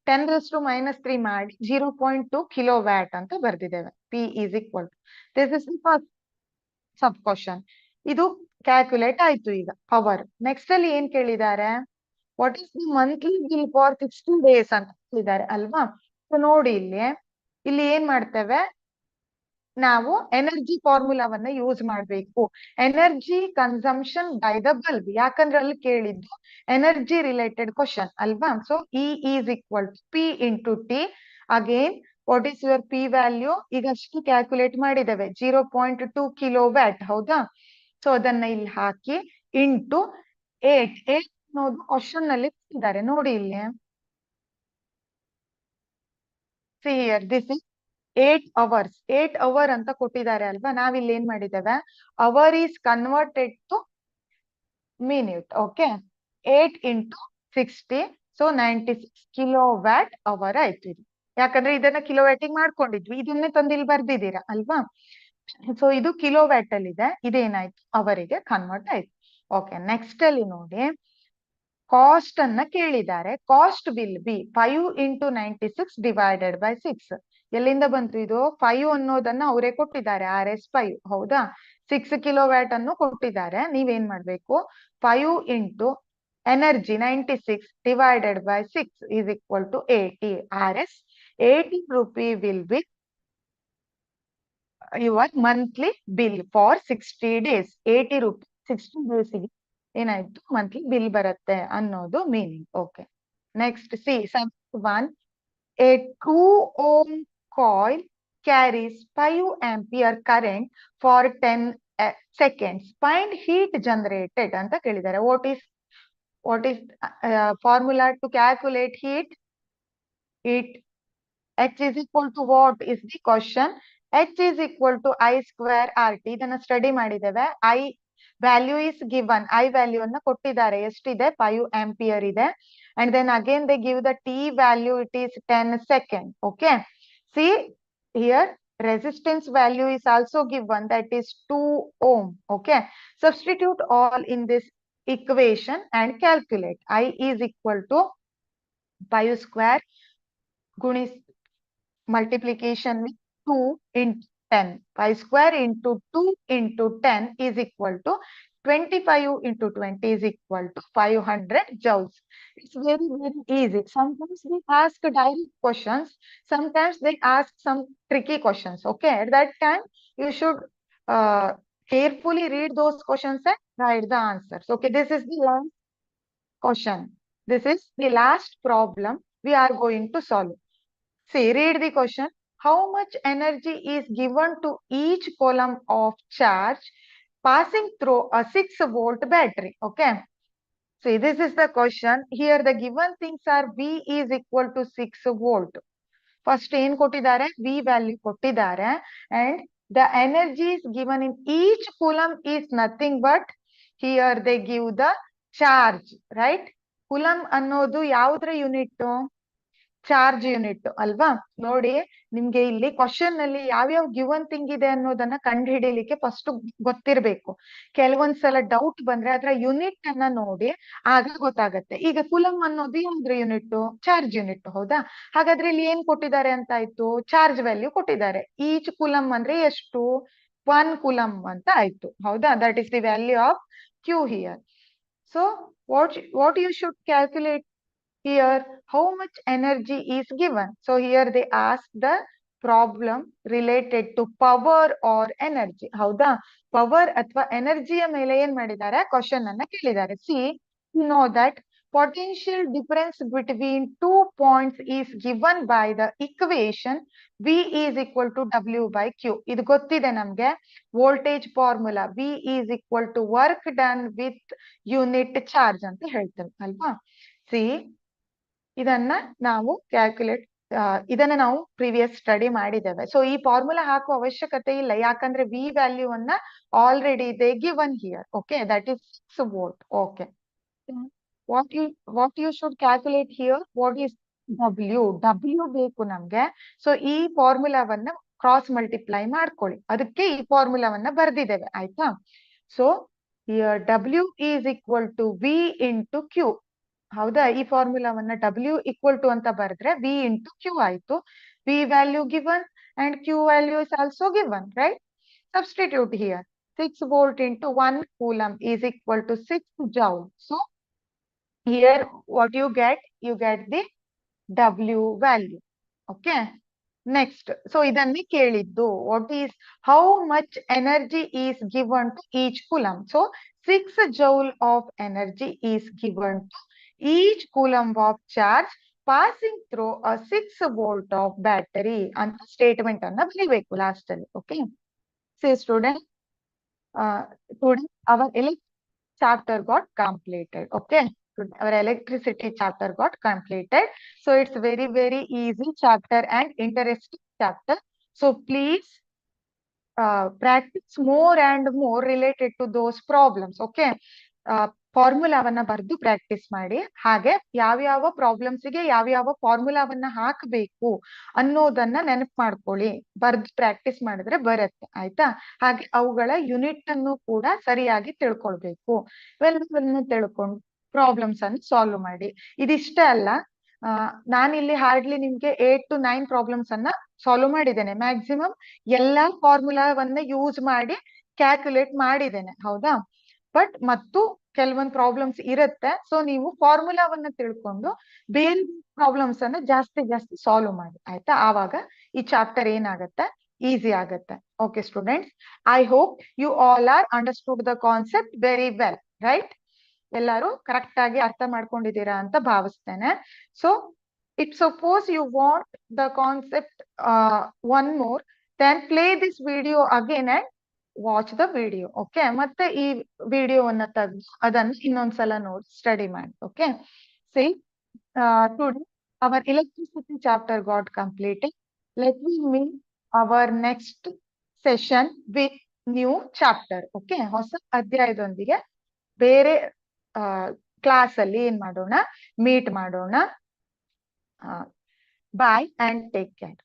10⁻³ ಮಾಡಿ 0.2 ಕಿಲೋವ್ಯಾಟ್ ಅಂತ ಬರ್ದಿದ್ದೇವೆ. P is equal to. This is the first sub question. ಇದು ಕ್ಯಾಲ್ಕುಲೇಟ್ ಆಯ್ತು ಈಗ ಪವರ್. ನೆಕ್ಸ್ಟ್ ಅಲ್ಲಿ ಏನ್ ಕೇಳಿದ್ದಾರೆ? What is the monthly bill for 60 days ಅಂತ ಹೇಳಿದ್ದಾರೆ ಅಲ್ವಾ? ಸೊ ನೋಡಿ ಇಲ್ಲಿ ಏನ್ ಮಾಡ್ತೇವೆ? ನಾವು ಎನರ್ಜಿ ಫಾರ್ಮುಲಾವನ್ನ ಯೂಸ್ ಮಾಡ್ಬೇಕು. Energy consumption by the bulb. ಯಾಕಂದ್ರೆ ಅಲ್ಲಿ ಕೇಳಿದ್ದು ಎನರ್ಜಿ ರಿಲೇಟೆಡ್ ಕ್ವಶನ್ ಅಲ್ವಾ? So E is equal to P into T. Again, what is your P value? ಈಗ ಅಷ್ಟು ಕ್ಯಾಲ್ಕುಲೇಟ್ ಮಾಡಿದ್ದೇವೆ 0.2 ಕಿಲೋವ್ಯಾಟ್. ಹೌದಾ? ಸೊ ಅದನ್ನ ಇಲ್ಲಿ ಹಾಕಿ ಇಂಟು 8 ಅನ್ನೋದು ಕ್ವಶನ್ ನಲ್ಲಿ ಇದ್ದಾರೆ ನೋಡಿ ಇಲ್ಲಿ. See here, this is 8 hours. 8 hour ಅಂತ ಕೊಟ್ಟಿದ್ದಾರೆ ಅಲ್ವಾ? ನಾವಿಲ್ಲಿ ಏನ್ ಮಾಡಿದ್ದೇವೆ? Hour is converted to minute. Okay. 8 into 60, so 96 kilowatt hour ಆಯ್ತು ಇದು. ಯಾಕಂದ್ರೆ ಇದನ್ನ ಕಿಲೋವ್ಯಾಟಿಗೆ ಮಾಡ್ಕೊಂಡಿದ್ವಿ, ಇದನ್ನೇ ತಂದು ಇಲ್ಲಿ ಬರ್ದಿದ್ದೀರಾ ಅಲ್ವಾ? ಸೊ ಇದು ಕಿಲೋವ್ಯಾಟ್ ಅಲ್ಲಿ ಇದೆ, ಇದೇನಾಯ್ತು ಅವರಿಗೆ ಕನ್ವರ್ಟ್ ಆಯ್ತು. ಓಕೆ. ನೆಕ್ಸ್ಟ್ ಅಲ್ಲಿ ನೋಡಿ, ಕಾಸ್ಟ್ ಅನ್ನ ಕೇಳಿದ್ದಾರೆ. Cost will be 5 into 96 divided by 6. ಎಲ್ಲಿಂದ ಬಂತು ಇದು? 5 ಅನ್ನೋದನ್ನ ಅವರೇ ಕೊಟ್ಟಿದ್ದಾರೆ, Rs5. ಹೌದಾ? 6 ಕಿಲೋವ್ಯಾಟ್ ಅನ್ನು ಕೊಟ್ಟಿದ್ದಾರೆ. ನೀವೇನ್ ಮಾಡ್ಬೇಕು? 5 into energy 96 divided by 6 is equal to 80. Rs 80 rupee will be your monthly bill for 60 days. 80 rupees 60 days ಏನಾಯ್ತು, ಮಂತ್ಲಿ ಬಿಲ್ ಬರುತ್ತೆ ಅನ್ನೋದು meaning. Okay, next C 1. A 2 ohm coil carries 5 ampere current for 10 seconds. Find heat generated ಅಂತ ಕೇಳಿದ್ದಾರೆ. What is formula to calculate heat? H is equal to what is the question? H is equal to I square RT. ಇದನ್ನ study ಮಾಡಿದ್ದೇವೆ. I value is given. I value ಅನ್ನ ಕೊಟ್ಟಿದ್ದಾರೆ. ಎಷ್ಟಿದೆ? 5 ampere ಇದೆ. And then again they give the T value. It is 10 seconds. Okay. See here, resistance value is also given. That is 2 ohm. Okay. Substitute all in this equation and calculate. I is equal to 5 square gunis multiplication with 2 into 10. 5 square into 2 into 10 is equal to 25 into 20 is equal to 500 joules. It's very, very easy. Sometimes they ask direct questions. Sometimes they ask some tricky questions. Okay. At that time, you should carefully read those questions and write the answers. Okay. This is the last question. This is the last problem we are going to solve. See, read the question. How much energy is given to each coulomb of charge passing through a 6-volt battery? Okay. See, this is the question. Here the given things are V is equal to 6 volt. First, ಏನು ಕೊಟ್ಟಿದ್ದಾರೆ? V value ಕೊಟ್ಟಿದ್ದಾರೆ. And the energy is given in each coulomb is nothing but, here they give the charge, right? Coulomb ಅನ್ನೋದು ಯಾವುದರ unit? Charge unit ಅಲ್ವಾ? ನೋಡಿ, ನಿಮ್ಗೆ ಇಲ್ಲಿ question ನಲ್ಲಿ ಯಾವ್ಯಾವ ಗಿವನ್ ಥಿಂಗ್ ಇದೆ ಅನ್ನೋದನ್ನ ಕಂಡು ಹಿಡಿಲಿಕ್ಕೆ ಫಸ್ಟ್ ಗೊತ್ತಿರ್ಬೇಕು. ಕೆಲವೊಂದ್ಸಲ ಡೌಟ್ ಬಂದ್ರೆ ಅದರ ಯೂನಿಟ್ ಅನ್ನ ನೋಡಿ ಆಗ ಗೊತ್ತಾಗತ್ತೆ. ಈಗ ಕುಲಮ್ ಅನ್ನೋದು ಯಾವ್ದ್ರ ಯೂನಿಟ್? Charge unit. ಹೌದಾ? ಹಾಗಾದ್ರೆ ಇಲ್ಲಿ ಏನ್ ಕೊಟ್ಟಿದ್ದಾರೆ ಅಂತ ಆಯ್ತು? ಚಾರ್ಜ್ ವ್ಯಾಲ್ಯೂ ಕೊಟ್ಟಿದ್ದಾರೆ. ಈಚ್ ಕುಲಮ್ ಅಂದ್ರೆ ಎಷ್ಟು? 1 ಕುಲಮ್ ಅಂತ ಆಯ್ತು. ಹೌದಾ? That is the value of Q here. So what you should calculate here? How much energy is given? So here they ask the problem related to power or energy. ಹೌದಾ? Power ಅಥವಾ ಎನರ್ಜಿಯ ಮೇಲೆ ಏನ್ ಮಾಡಿದ್ದಾರೆ? Question ಅನ್ನ ಕೇಳಿದ್ದಾರೆ. See, you know that potential difference between 2 points is given by the equation V is equal to W by Q. ಇದು ಗೊತ್ತಿದೆ ನಮ್ಗೆ. Voltage formula V is equal to work done with unit charge ಅಂತ ಹೇಳ್ತೇವೆ ಅಲ್ವಾ? See, ಇದನ್ನ ನಾವು ಇದನ್ನ ನಾವು ಪ್ರೀವಿಯಸ್ ಸ್ಟಡಿ ಮಾಡಿದ್ದೇವೆ. ಸೊ ಈ ಫಾರ್ಮುಲಾ ಹಾಕುವ ಅವಶ್ಯಕತೆ ಇಲ್ಲ, ಯಾಕಂದ್ರೆ ವಿ ವ್ಯಾಲ್ಯೂ ಅನ್ನ already they given here. Okay, that is 6 volt. Okay, what you should calculate here? What is W ಬೇಕು ನಮ್ಗೆ. ಸೊ ಈ ಫಾರ್ಮುಲಾವನ್ನ ಕ್ರಾಸ್ ಮಲ್ಟಿಪ್ಲೈ ಮಾಡ್ಕೊಳ್ಳಿ. ಅದಕ್ಕೆ ಈ ಫಾರ್ಮುಲಾವನ್ನ ಬರ್ದಿದ್ದೇವೆ. ಆಯ್ತಾ? So here W is equal to V into Q. ಹೌದಾ? ಈ ಫಾರ್ಮುಲಾವನ್ನ ಡಬ್ಲ್ಯೂ ಈಕ್ವಲ್ ಟು ಅಂತ ಬರೆದ್ರೆ ವಿ ಇಂಟು ಕ್ಯೂ ಆಯ್ತು. V value given and Q value is also given, right? Substitute here. 6 volt into 1 coulomb is equal to 6 joule. So here what you get the W value. Okay. Next, so idanne keliddu, what is, how much energy is given to each coulomb? So 6 joule of energy is given to each coulomb of charge passing through a 6 volt of battery anta statement anna baribeku last alli. Okay. See student, our electric chapter got completed. Okay, our electricity chapter got completed. So it's very, very easy chapter and interesting chapter. So please practice more and more related to those problems. Okay, ಫಾರ್ಮುಲಾವನ್ನ ಬರೆದು practice ಮಾಡಿ. ಹಾಗೆ ಯಾವ್ಯಾವ ಪ್ರಾಬ್ಲಮ್ಸ್ಗೆ ಯಾವ್ಯಾವ ಫಾರ್ಮುಲಾವನ್ನ ಹಾಕಬೇಕು ಅನ್ನೋದನ್ನ ನೆನಪು ಮಾಡ್ಕೊಳ್ಳಿ. ಬರ್ದು ಪ್ರಾಕ್ಟೀಸ್ ಮಾಡಿದ್ರೆ ಬರುತ್ತೆ. ಆಯ್ತಾ? ಹಾಗೆ ಅವುಗಳ ಯೂನಿಟ್ ಅನ್ನು ಕೂಡ ಸರಿಯಾಗಿ ತಿಳ್ಕೊಳ್ಬೇಕು. ಇವೆಲ್ಲವನ್ನ ತಿಳ್ಕೊಂಡು ಪ್ರಾಬ್ಲಮ್ಸ್ ಅನ್ನು ಸಾಲ್ವ್ ಮಾಡಿ. ಇದಿಷ್ಟೇ ಅಲ್ಲ, ನಾನಿಲ್ಲಿ ಹಾರ್ಡ್ಲಿ ನಿಮ್ಗೆ 8 to 9 ಪ್ರಾಬ್ಲಮ್ಸ್ ಅನ್ನ ಸಾಲ್ವ್ ಮಾಡಿದ್ದೇನೆ. ಮ್ಯಾಕ್ಸಿಮಮ್ ಎಲ್ಲಾ ಫಾರ್ಮುಲಾವನ್ನ ಯೂಸ್ ಮಾಡಿ ಕ್ಯಾಲ್ಕುಲೇಟ್ ಮಾಡಿದ್ದೇನೆ. ಹೌದಾ? ಬಟ್ ಮತ್ತು ಕೆಲವೊಂದು ಪ್ರಾಬ್ಲಮ್ಸ್ ಇರುತ್ತೆ. ಸೊ ನೀವು ಫಾರ್ಮುಲಾವನ್ನ ತಿಳ್ಕೊಂಡು ಬೇರೆ ಪ್ರಾಬ್ಲಮ್ಸ್ ಅನ್ನ ಜಾಸ್ತಿ ಸಾಲ್ವ್ ಮಾಡಿ. ಆಯ್ತಾ? ಆವಾಗ ಈ ಚಾಪ್ಟರ್ ಏನಾಗತ್ತೆ? ಈಸಿ ಆಗತ್ತೆ. Okay students, I hope you all are understood the concept very well, right? ಎಲ್ಲರೂ ಕರೆಕ್ಟ್ ಆಗಿ ಅರ್ಥ ಮಾಡ್ಕೊಂಡಿದ್ದೀರಾ ಅಂತ ಭಾವಿಸ್ತೇನೆ. So it suppose you want the concept one more, then play this video again and watch the video. Okay, ಮತ್ತೆ ಈ ವಿಡಿಯೋವನ್ನ ತೆಗೆದು ಅದನ್ನು ಇನ್ನೊಂದ್ಸಲ ನೋಡಿ ಸ್ಟಡಿ ಮಾಡಿ. Okay, see today our electricity chapter got completed. Let me meet our next session with new chapter. Okay, ಹೊಸ ಅಧ್ಯಾಯದೊಂದಿಗೆ ಬೇರೆ ಕ್ಲಾಸ್ ಅಲ್ಲಿ ಏನ್ ಮಾಡೋಣ, ಮೀಟ್ ಮಾಡೋಣ. ಬಾಯ್ ಅಂಡ್ ಟೇಕ್ ಕೇರ್.